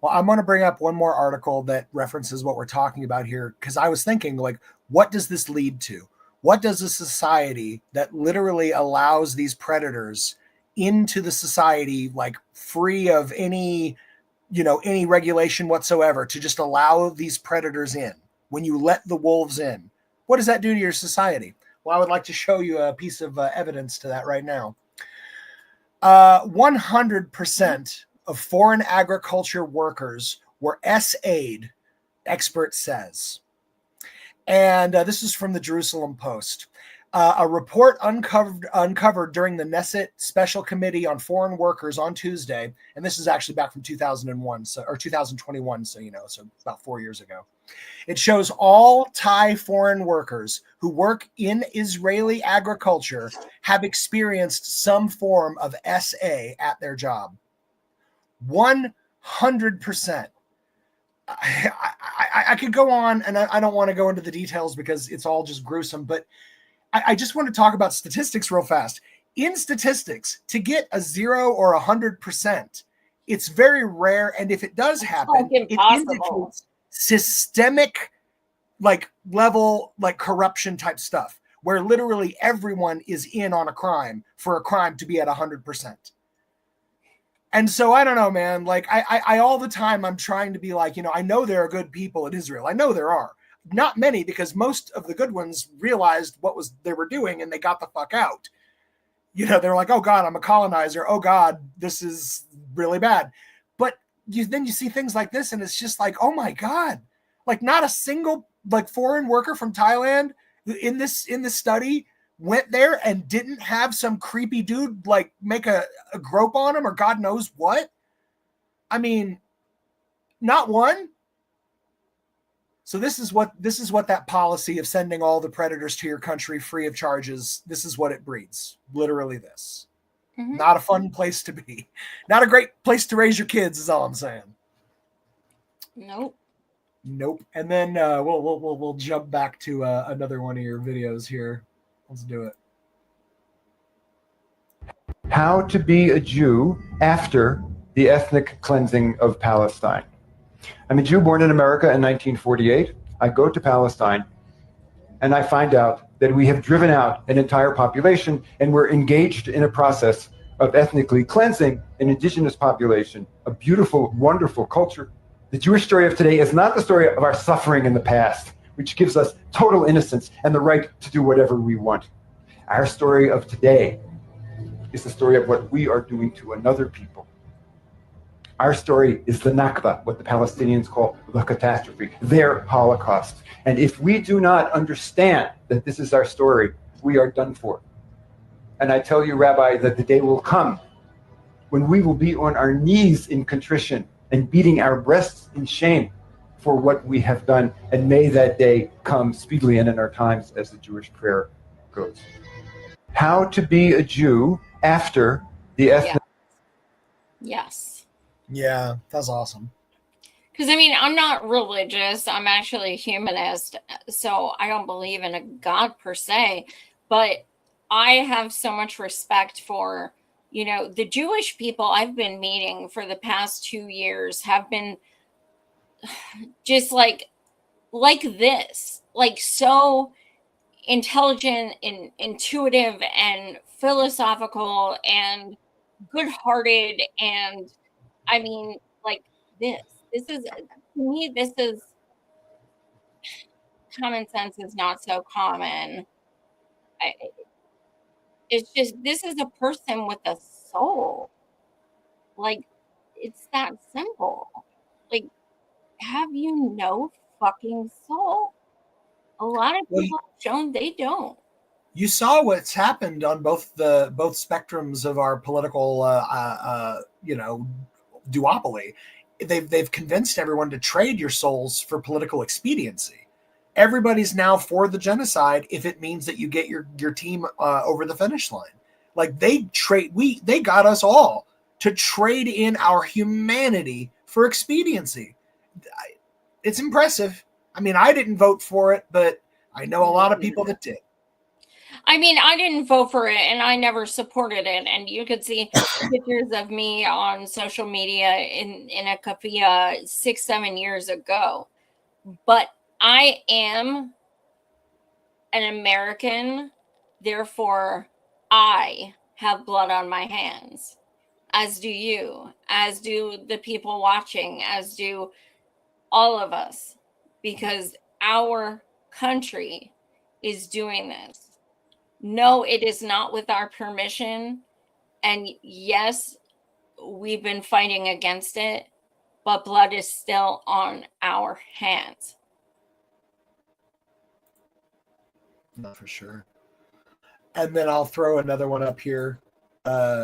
Speaker 1: Well, I'm going to bring up one more article that references what we're talking about here, because I was thinking, like, what does this lead to? What does a society that literally allows these predators into the society, like free of any regulation whatsoever, to just allow these predators in? When you let the wolves in, what does that do to your society? Well, I would like to show you a piece of evidence to that right now. 100% of foreign agriculture workers were SA'd, expert says. And this is from the Jerusalem Post. A report uncovered during the Knesset Special Committee on Foreign Workers on Tuesday, and this is actually back from 2001, or 2021, so about 4 years ago. It shows all Thai foreign workers who work in Israeli agriculture have experienced some form of SA at their job. 100%. I could go on, and I don't want to go into the details because it's all just gruesome, but I just want to talk about statistics real fast. In statistics, to get a 0 or 100%, it's very rare, and if it does happen, it indicates systemic level corruption type stuff, where literally everyone is in on a crime for a crime to be at 100%. And so I don't know, man. I all the time I'm trying to be I know there are good people in Israel. I know there are. Not many, because most of the good ones realized what they were doing and they got the fuck out. They're like, oh God, I'm a colonizer. Oh God, this is really bad. But then you see things like this and it's just like, oh my God, not a single foreign worker from Thailand in this study went there and didn't have some creepy dude make a grope on him or God knows what. I mean, not one. So this is what that policy of sending all the predators to your country free of charges, this is what it breeds. Literally this. Mm-hmm. Not a fun place to be. Not a great place to raise your kids is all I'm saying.
Speaker 2: Nope.
Speaker 1: And then we'll jump back to another one of your videos here. Let's do it.
Speaker 8: How to be a Jew after the ethnic cleansing of Palestine. I'm a Jew born in America in 1948. I go to Palestine and I find out that we have driven out an entire population and we're engaged in a process of ethnically cleansing an indigenous population, a beautiful, wonderful culture. The Jewish story of today is not the story of our suffering in the past, which gives us total innocence and the right to do whatever we want. Our story of today is the story of what we are doing to another people. Our story is the Nakba, what the Palestinians call the catastrophe, their Holocaust. And if we do not understand that this is our story, we are done for. And I tell you, Rabbi, that the day will come when we will be on our knees in contrition and beating our breasts in shame for what we have done. And may that day come speedily and in our times, as the Jewish prayer goes. How to be a Jew after the ethnic...
Speaker 2: Yes.
Speaker 1: Yeah, that's awesome.
Speaker 2: Because, I'm not religious. I'm actually a humanist. So I don't believe in a God per se. But I have so much respect for, the Jewish people I've been meeting for the past 2 years have been just like this, so intelligent and intuitive and philosophical and good-hearted, and this is, to me, this is common sense is not so common. It's just, this is a person with a soul. It's that simple. Have you no fucking soul? A lot of people have shown they don't.
Speaker 1: You saw what's happened on both spectrums of our political, duopoly. They've convinced everyone to trade your souls for political expediency. Everybody's now for the genocide if it means that you get your team over the finish line. They got us all to trade in our humanity for expediency. It's impressive. I didn't vote for it, but I know a lot of people that did.
Speaker 2: I didn't vote for it and I never supported it. And you could see pictures of me on social media in a kafia 6-7 years ago. But I am an American, therefore I have blood on my hands, as do you, as do the people watching, as do all of us, because our country is doing this. No, it is not with our permission, And yes, we've been fighting against it, but blood is still on our hands.
Speaker 1: Not for sure. And then I'll throw another one up here. This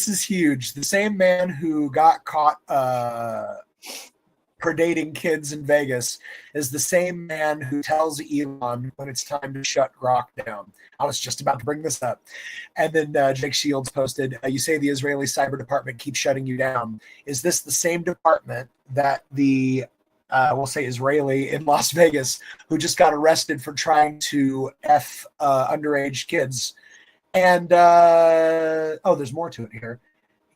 Speaker 1: is huge. The same man who got caught predating kids in Vegas is the same man who tells Elon when it's time to shut Grok down. I was just about to bring this up. And then Jake Shields posted, you say the Israeli cyber department keeps shutting you down. Is this the same department that the we'll say Israeli in Las Vegas, who just got arrested for trying to F underage kids? And there's more to it here.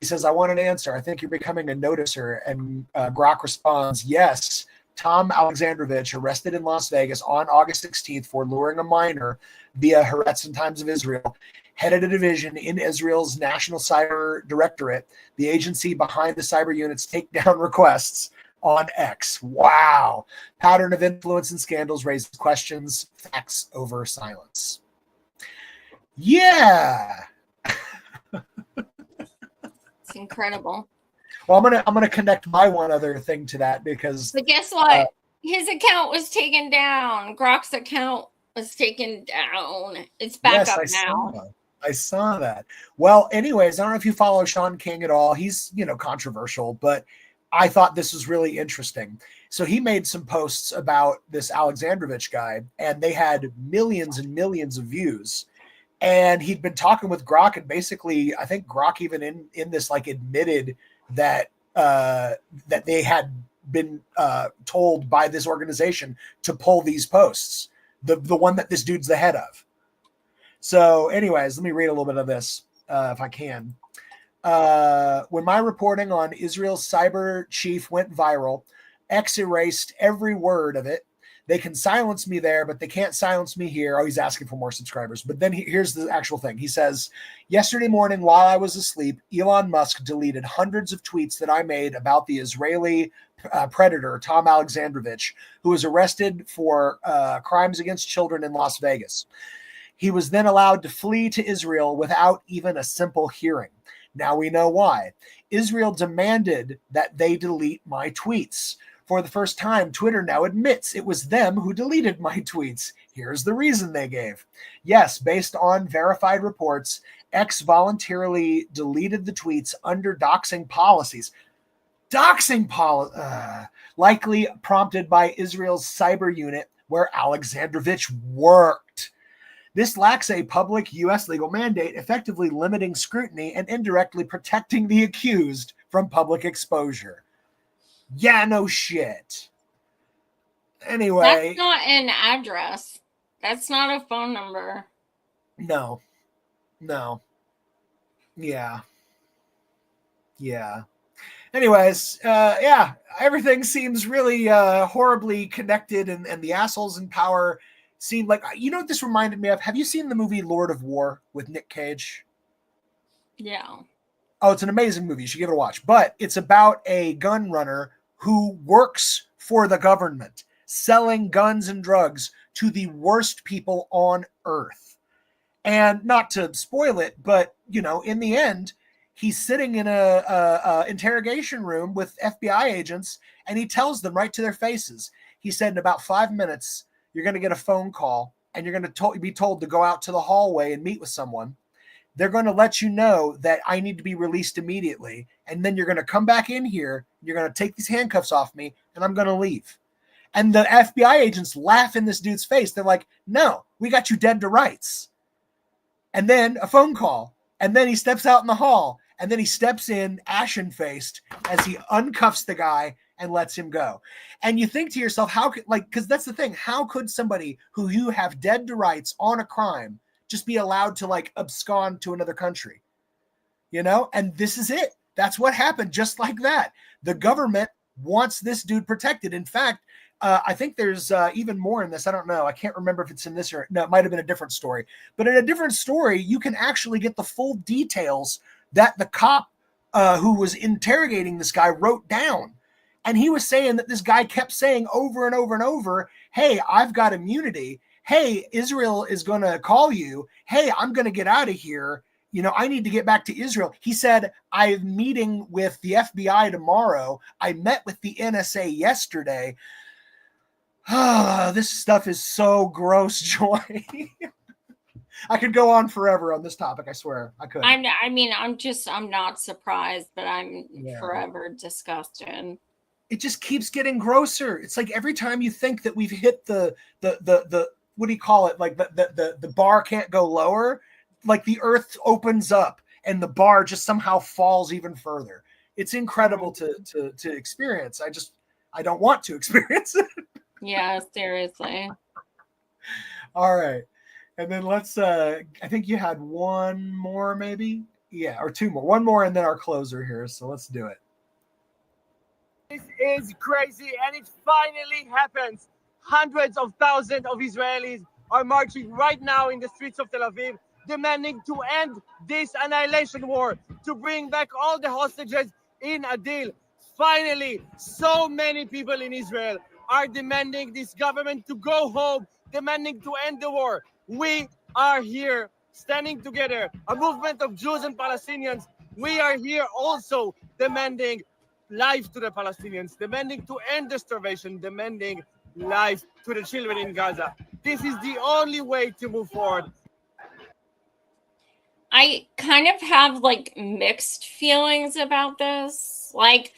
Speaker 1: He says, I want an answer. I think you're becoming a noticer. And Grok responds, yes. Tom Alexandrovich, arrested in Las Vegas on August 16th for luring a minor via Haaretz and Times of Israel, headed a division in Israel's National Cyber Directorate, the agency behind the cyber unit's takedown requests on X. Wow. Pattern of influence and scandals raises questions, facts over silence. Yeah.
Speaker 2: It's incredible.
Speaker 1: Well, I'm gonna connect my one other thing to that because.
Speaker 2: But guess what? His account was taken down. Grok's account was taken down. It's back up now.
Speaker 1: I saw that. Well, anyways, I don't know if you follow Sean King at all. He's controversial, but I thought this was really interesting. So he made some posts about this Alexandrovich guy, and they had millions and millions of views. And he'd been talking with Grok, and basically, I think Grok even in this admitted that that they had been told by this organization to pull these posts, the one that this dude's the head of. So, anyways, let me read a little bit of this if I can. When my reporting on Israel's cyber chief went viral, X erased every word of it. They can silence me there, but they can't silence me here. Oh, he's asking for more subscribers. But then here's the actual thing. He says, yesterday morning while I was asleep, Elon Musk deleted hundreds of tweets that I made about the Israeli predator, Tom Alexandrovich, who was arrested for crimes against children in Las Vegas. He was then allowed to flee to Israel without even a simple hearing. Now we know why. Israel demanded that they delete my tweets. For the first time, Twitter now admits it was them who deleted my tweets. Here's the reason they gave. Yes, based on verified reports, X voluntarily deleted the tweets under doxing policies. Likely prompted by Israel's cyber unit where Alexandrovich worked. This lacks a public U.S. legal mandate, effectively limiting scrutiny and indirectly protecting the accused from public exposure. Yeah, no shit. Anyway.
Speaker 2: That's not an address. That's not a phone number.
Speaker 1: No. Yeah. Anyways, everything seems really horribly connected, and the assholes in power seem like, what this reminded me of? Have you seen the movie Lord of War with Nick Cage?
Speaker 2: Yeah.
Speaker 1: Oh, it's an amazing movie. You should give it a watch. But it's about a gun runner who works for the government, selling guns and drugs to the worst people on earth. And not to spoil it, but, in the end, he's sitting in a interrogation room with FBI agents, and he tells them right to their faces. He said, in about 5 minutes, you're going to get a phone call, and you're going to be told to go out to the hallway and meet with someone. They're going to let you know that I need to be released immediately. And then you're going to come back in here. You're going to take these handcuffs off me, and I'm going to leave. And the FBI agents laugh in this dude's face. They're like, no, we got you dead to rights. And then a phone call. And then he steps out in the hall. And then he steps in ashen-faced as he uncuffs the guy and lets him go. And you think to yourself, because that's the thing. How could somebody who you have dead to rights on a crime just be allowed to abscond to another country, and this is it. That's what happened. Just like that. The government wants this dude protected. In fact, I think there's even more in this. I don't know. I can't remember if it's in this or no, it might've been a different story, but in a different story, you can actually get the full details that the cop who was interrogating this guy wrote down. And he was saying that this guy kept saying over and over and over, hey, I've got immunity. hey, Israel is going to call you. Hey, I'm going to get out of here. I need to get back to Israel. He said, I'm meeting with the FBI tomorrow. I met with the NSA yesterday. This stuff is so gross, Joy. I could go on forever on this topic. I swear I could.
Speaker 2: I'm not surprised, but I'm forever disgusted.
Speaker 1: It just keeps getting grosser. It's like every time you think that we've hit the what do you call it? Like the bar can't go lower. Like the earth opens up and the bar just somehow falls even further. It's incredible to experience. I don't want to experience it.
Speaker 2: Yeah, seriously.
Speaker 1: All right. And then let's I think you had one more maybe? Yeah, or two more. One more and then our closer here. So let's do it.
Speaker 9: This is crazy, and it finally happens. Hundreds of thousands of Israelis are marching right now in the streets of Tel Aviv, demanding to end this annihilation war, to bring back all the hostages in a deal. Finally, so many people in Israel are demanding this government to go home, demanding to end the war. We are here standing together, a movement of Jews and Palestinians. We are here also demanding life to the Palestinians, demanding to end the starvation, demanding life to the children in Gaza. This is the only way to move forward.
Speaker 2: I kind of have like mixed feelings about this. Like,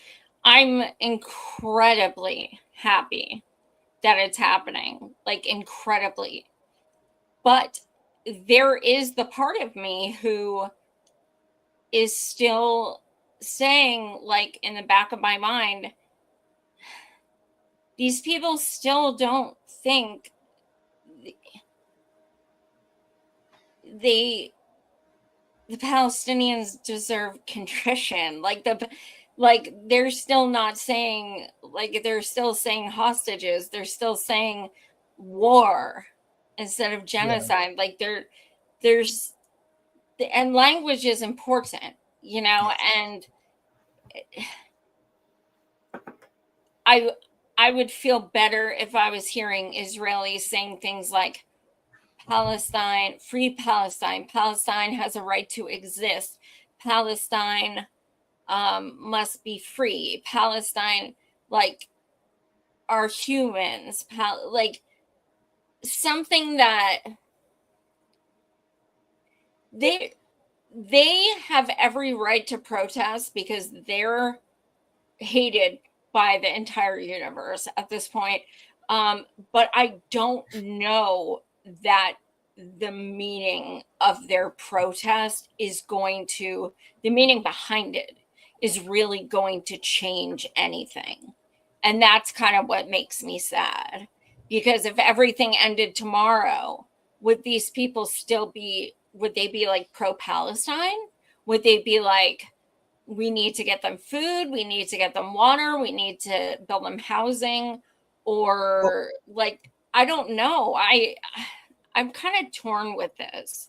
Speaker 2: I'm incredibly happy that it's happening, like incredibly. But there is the part of me who is still saying, like, in the back of my mind, these people still don't think the Palestinians deserve contrition. Like they're still not saying, like, they're still saying hostages, they're still saying war instead of genocide. Like there's and language is important, and I would feel better if I was hearing Israelis saying things like Palestine, free Palestine, Palestine has a right to exist, Palestine must be free, Palestine, like, are humans, like something that they have every right to protest because they're hated by the entire universe at this point. But I don't know that the meaning of their protest is the meaning behind it is really going to change anything. And that's kind of what makes me sad. Because if everything ended tomorrow, would these people would they be like pro-Palestine? Would they be like, we need to get them food, we need to get them water, we need to build them housing? Or like, I don't know. I'm kind of torn with this.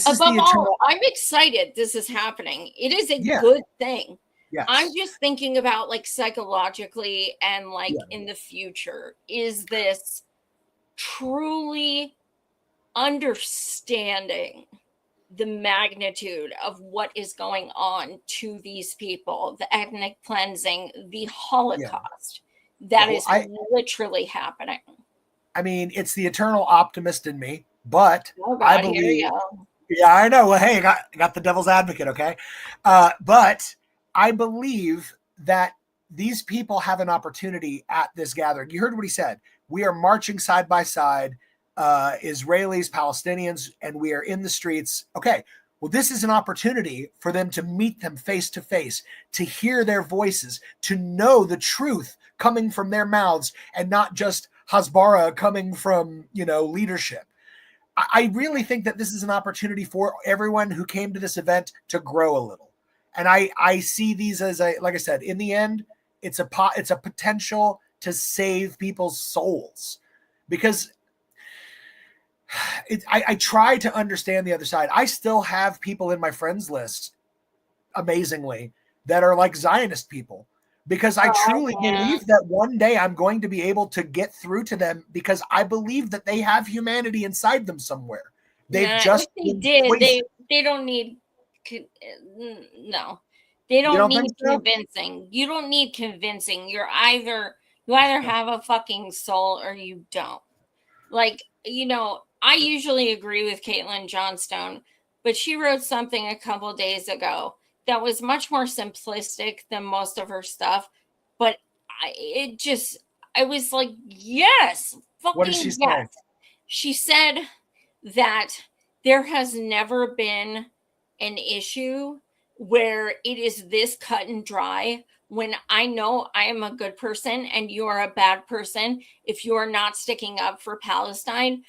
Speaker 2: Above all, I'm excited this is happening. It is a good thing.
Speaker 1: Yes.
Speaker 2: I'm just thinking about, like, psychologically and like in the future, is this truly understanding the magnitude of what is going on to these people, the ethnic cleansing, the Holocaust that is literally happening?
Speaker 1: I mean, it's the eternal optimist in me, but I believe.
Speaker 2: Here you go.
Speaker 1: Yeah, I know. Well, hey, I got the devil's advocate, okay? But I believe that these people have an opportunity at this gathering. You heard what he said. We are marching side by side, Israelis, Palestinians, and we are in the streets. Okay, well, this is an opportunity for them to meet them face to face, to hear their voices, to know the truth coming from their mouths and not just Hasbara coming from, leadership. I really think that this is an opportunity for everyone who came to this event to grow a little. And I see these as like I said, in the end, it's a potential to save people's souls, because I try to understand the other side. I still have people in my friends list, amazingly, that are like Zionist people, because I truly believe that one day I'm going to be able to get through to them, because I believe that they have humanity inside them somewhere. They've just
Speaker 2: if they did, they don't need no. They don't need convincing. You don't need convincing. You either have a fucking soul or you don't. Like, you know, I usually agree with Caitlin Johnstone, but she wrote something a couple days ago that was much more simplistic than most of her stuff. But I was like, yes, fucking
Speaker 1: what did she
Speaker 2: yes.
Speaker 1: say?
Speaker 2: She said that there has never been an issue where it is this cut and dry, when I know I am a good person and you are a bad person. If you are not sticking up for Palestine,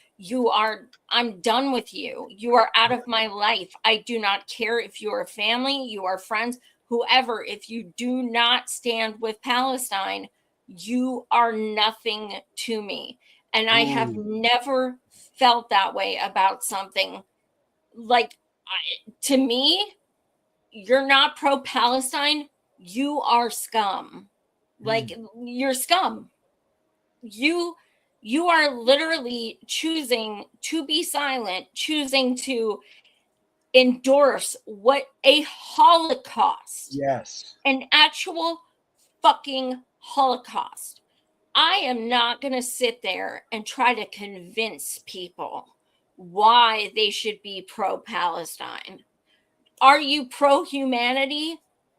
Speaker 2: I'm done with you. You are out of my life. I do not care if you are family, you are friends, whoever. If you do not stand with Palestine, you are nothing to me. And I have never felt that way about something. Like, to me, you're not pro-Palestine. You are scum. Like, you're scum. You are literally choosing to be silent, choosing to endorse what a Holocaust.
Speaker 1: Yes.
Speaker 2: An actual fucking Holocaust. I am not going to sit there and try to convince people why they should be pro-Palestine. Are you pro-humanity?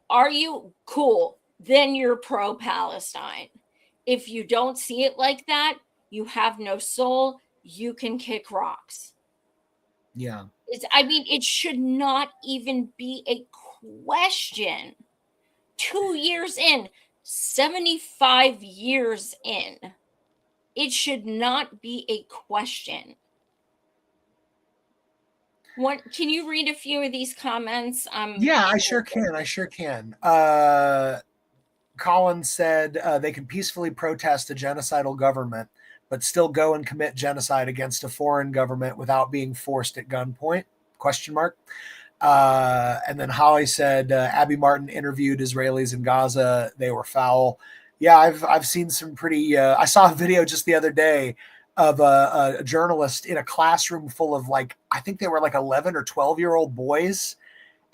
Speaker 2: Are you? Cool. Then you're pro-Palestine. If you don't see it like that, you have no soul. You can kick rocks.
Speaker 1: Yeah.
Speaker 2: It should not even be a question. 2 years in, 75 years in, it should not be a question. Can you read a few of these comments?
Speaker 1: Yeah, I sure can. Colin said they can peacefully protest a genocidal government, but still go and commit genocide against a foreign government without being forced at gunpoint? ? And then Holly said Abby Martin interviewed Israelis in Gaza. They were foul. Yeah, I've seen some pretty. I saw a video just the other day of a journalist in a classroom full of, like, I think they were like 11 or 12-year-old boys,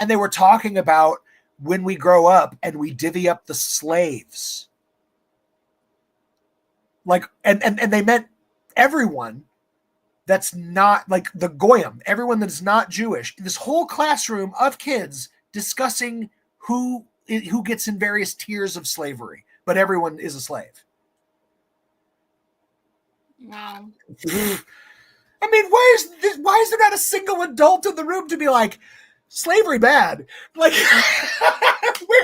Speaker 1: and they were talking about when we grow up and we divvy up the slaves. Like, and they meant everyone that's not, like, the goyim, everyone that's not Jewish. This whole classroom of kids discussing who gets in various tiers of slavery, but everyone is a slave.
Speaker 2: Wow.
Speaker 1: I mean, why is there not a single adult in the room to be like, slavery bad? Like,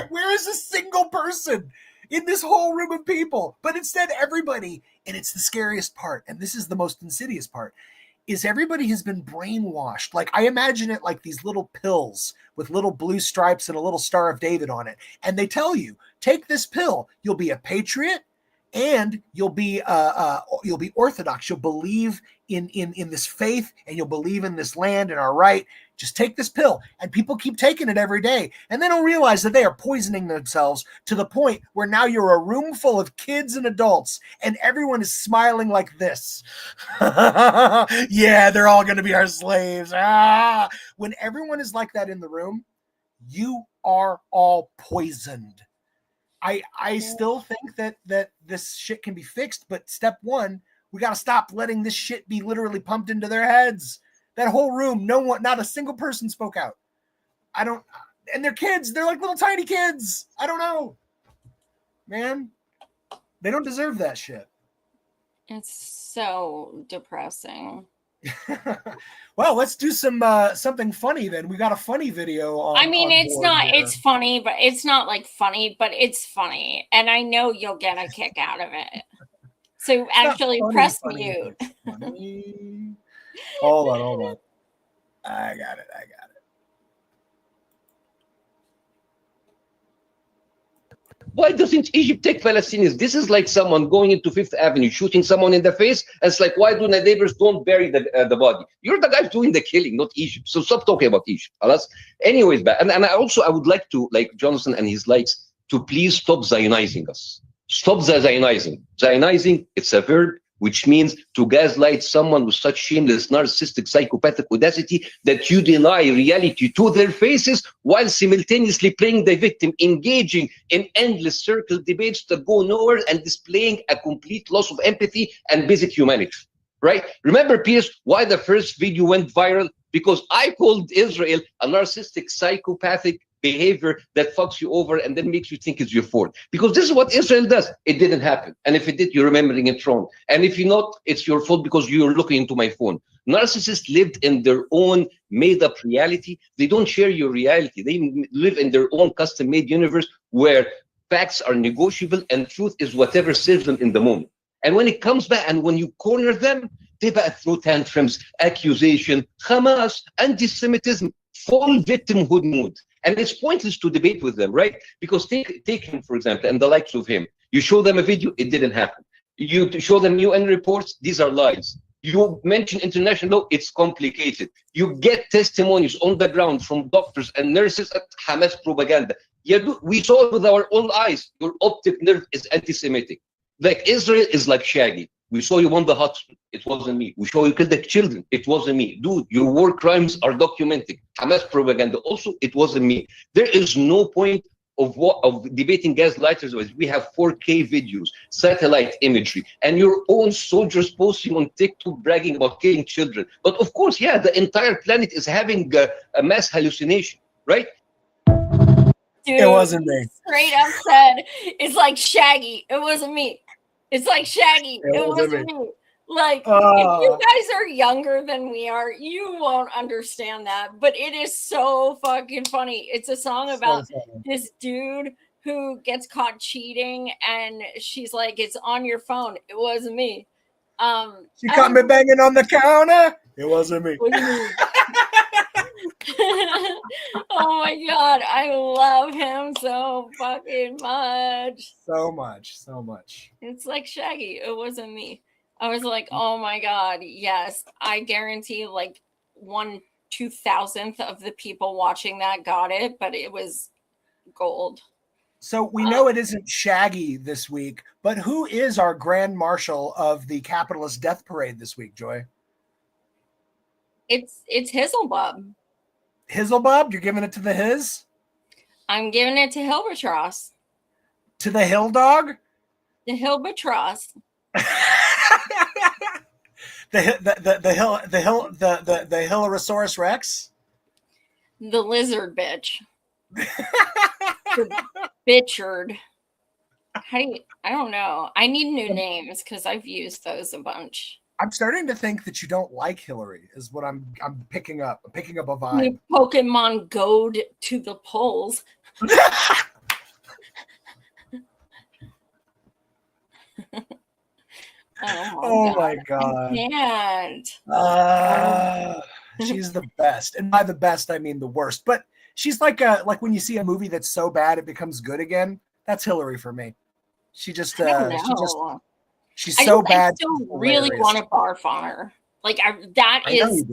Speaker 1: where is a single person in this whole room of people? But instead, everybody, and it's the scariest part, and this is the most insidious part, is everybody has been brainwashed. Like, I imagine it like these little pills with little blue stripes and a little Star of David on it. And they tell you, take this pill, you'll be a patriot, and you'll be Orthodox. You'll believe in this faith, and you'll believe in this land and our right. Just take this pill. And people keep taking it every day, and they don't realize that they are poisoning themselves to the point where now you're a room full of kids and adults, and everyone is smiling like this. Yeah, they're all going to be our slaves. When everyone is like that in the room, you are all poisoned. I still think that this shit can be fixed, but step one, we got to stop letting this shit be literally pumped into their heads. That whole room, not a single person spoke out. And they're kids. They're like little tiny kids. I don't know. Man, they don't deserve that shit.
Speaker 2: It's so depressing.
Speaker 1: Well, let's do something funny then. We got a funny video on.
Speaker 2: I mean, it's funny, but it's not like funny, but it's funny. And I know you'll get a kick out of it. So actually press mute.
Speaker 1: Hold on. I got it.
Speaker 10: Why doesn't Egypt take Palestinians? This is like someone going into Fifth Avenue, shooting someone in the face. And it's like, why do the neighbors don't bury the body? You're the guys doing the killing, not Egypt. So stop talking about Egypt. Anyways, and I would like to, like Jonathan and his likes, to please stop Zionizing us. Stop the Zionizing. Zionizing, it's a verb which means to gaslight someone with such shameless, narcissistic, psychopathic audacity that you deny reality to their faces while simultaneously playing the victim, engaging in endless circle debates that go nowhere and displaying a complete loss of empathy and basic humanity. Right? Remember, Pierce, why the first video went viral? Because I called Israel a narcissistic, psychopathic behavior that fucks you over and then makes you think it's your fault. Because this is what Israel does. It didn't happen. And if it did, you're remembering it wrong. And if you're not, it's your fault because you're looking into my phone. Narcissists lived in their own made-up reality. They don't share your reality. They live in their own custom-made universe where facts are negotiable and truth is whatever serves them in the moment. And when it comes back and when you corner them, they throw tantrums, accusation, Hamas, anti-Semitism, full victimhood mood. And it's pointless to debate with them, right? Because take him, for example, and the likes of him. You show them a video, it didn't happen. You show them UN reports, these are lies. You mention international law, it's complicated. You get testimonies on the ground from doctors and nurses at Hamas propaganda. We saw it with our own eyes. Your optic nerve is anti-Semitic. Like Israel is like Shaggy. We saw you won the hospital. It wasn't me. We saw you killed the children. It wasn't me. Dude, your war crimes are documented. Hamas propaganda. Also, it wasn't me. There is no point of debating gaslighters. We have 4K videos, satellite imagery, and your own soldiers posting on TikTok bragging about killing children. But of course, yeah, the entire planet is having a mass hallucination, right?
Speaker 2: Dude,
Speaker 1: it wasn't me.
Speaker 2: Straight up said, it's like Shaggy. It wasn't me. It's like Shaggy. It wasn't me. Like, if you guys are younger than we are, you won't understand that. But it is so fucking funny. It's a song about this dude who gets caught cheating, and she's like, "It's on your phone." It wasn't me.
Speaker 1: She caught me banging on the counter. It wasn't me.
Speaker 2: Oh my god, I love him so fucking much.
Speaker 1: So much.
Speaker 2: It's like Shaggy. It wasn't me. I was like, oh my god, yes. I guarantee like 1/2000th of the people watching that got it, but it was gold.
Speaker 1: So we know it isn't Shaggy this week, but who is our Grand Marshal of the Capitalist Death Parade this week, Joy?
Speaker 2: It's Hizzlebub.
Speaker 1: Hizzlebub? You're giving it to the Hiz?
Speaker 2: I'm giving it to Hilbatross.
Speaker 1: To the Hill Dog?
Speaker 2: The Hilbatross.
Speaker 1: the Hillosaurus Rex?
Speaker 2: The lizard bitch. The bitchard. I don't know. I need new names because I've used those a bunch.
Speaker 1: I'm starting to think that you don't like Hillary, is what I'm picking up. I'm picking up a vibe.
Speaker 2: Pokemon Go'd to the polls.
Speaker 1: Oh my god.
Speaker 2: I can't.
Speaker 1: She's the best. And by the best, I mean the worst. But she's like when you see a movie that's so bad it becomes good again. That's Hillary for me. She's so bad.
Speaker 2: I still really want to barf on her. Like that is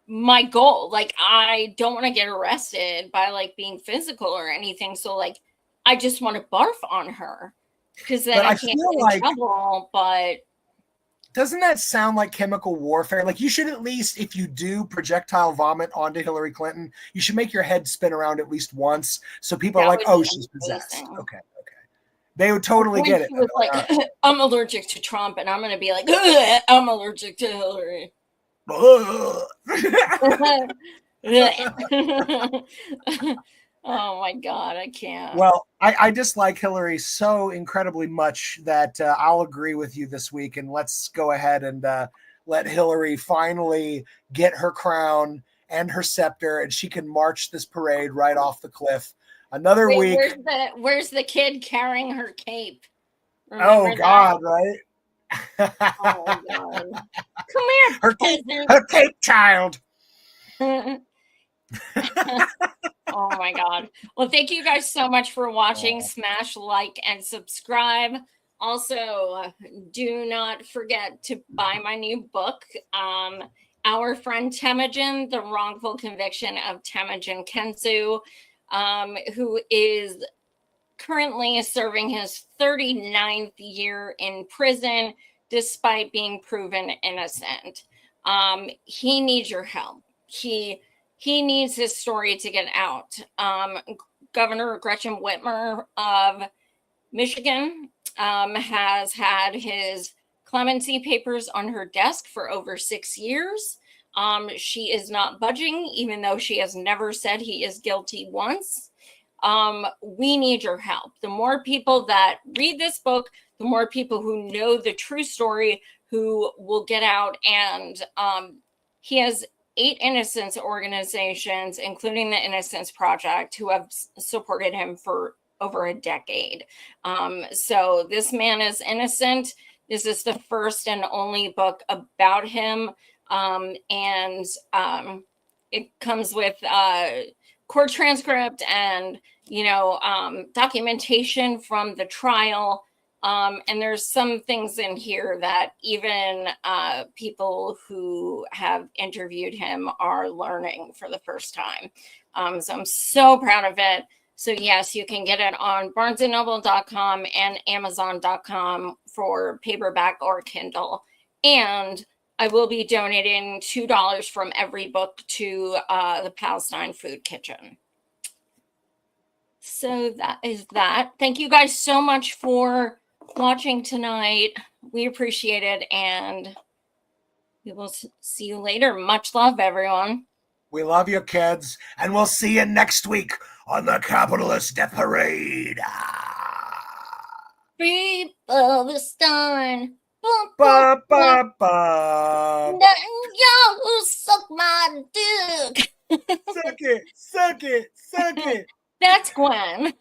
Speaker 2: my goal. Like I don't want to get arrested by like being physical or anything. So like I just want to barf on her because then I can't get in trouble. But
Speaker 1: doesn't that sound like chemical warfare? Like you should at least, if you do projectile vomit onto Hillary Clinton, you should make your head spin around at least once, so people are like, "Oh, she's possessed." Okay. They would totally get it.
Speaker 2: She was like, I'm allergic to Trump, and I'm going to be like, I'm allergic to Hillary. Oh my God, I can't.
Speaker 1: Well, I dislike Hillary so incredibly much that I'll agree with you this week, and let's go ahead and let Hillary finally get her crown and her scepter, and she can march this parade right off the cliff. Another week.
Speaker 2: Where's the kid carrying her cape?
Speaker 1: Remember God, right?
Speaker 2: Oh my God. Come here,
Speaker 1: her cape child.
Speaker 2: Oh my God. Well, thank you guys so much for watching. Smash like and subscribe. Also, do not forget to buy my new book, Our Friend Temujin, The Wrongful Conviction of Temujin Khensu. Who is currently serving his 39th year in prison, despite being proven innocent. He needs your help. He needs his story to get out. Governor Gretchen Whitmer of Michigan has had his clemency papers on her desk for over 6 years. She is not budging, even though she has never said he is guilty once. We need your help. The more people that read this book, the more people who know the true story who will get out. And he has 8 innocence organizations, including the Innocence Project, who have supported him for over a decade. So this man is innocent. This is the first and only book about him. And it comes with court transcript and, documentation from the trial. And there's some things in here that even people who have interviewed him are learning for the first time. So I'm so proud of it. So yes, you can get it on barnesandnoble.com and amazon.com for paperback or Kindle. And I will be donating $2 from every book to the Palestine Food Kitchen. So that is that. Thank you guys so much for watching tonight. We appreciate it, and we will see you later. Much love, everyone.
Speaker 1: We love you, kids, and we'll see you next week on the Capitalist Death Parade.
Speaker 2: Free Palestine.
Speaker 1: Ba, ba, ba.
Speaker 2: Y'all suck my dick.
Speaker 1: Suck it, suck it, suck it.
Speaker 2: That's Gwen.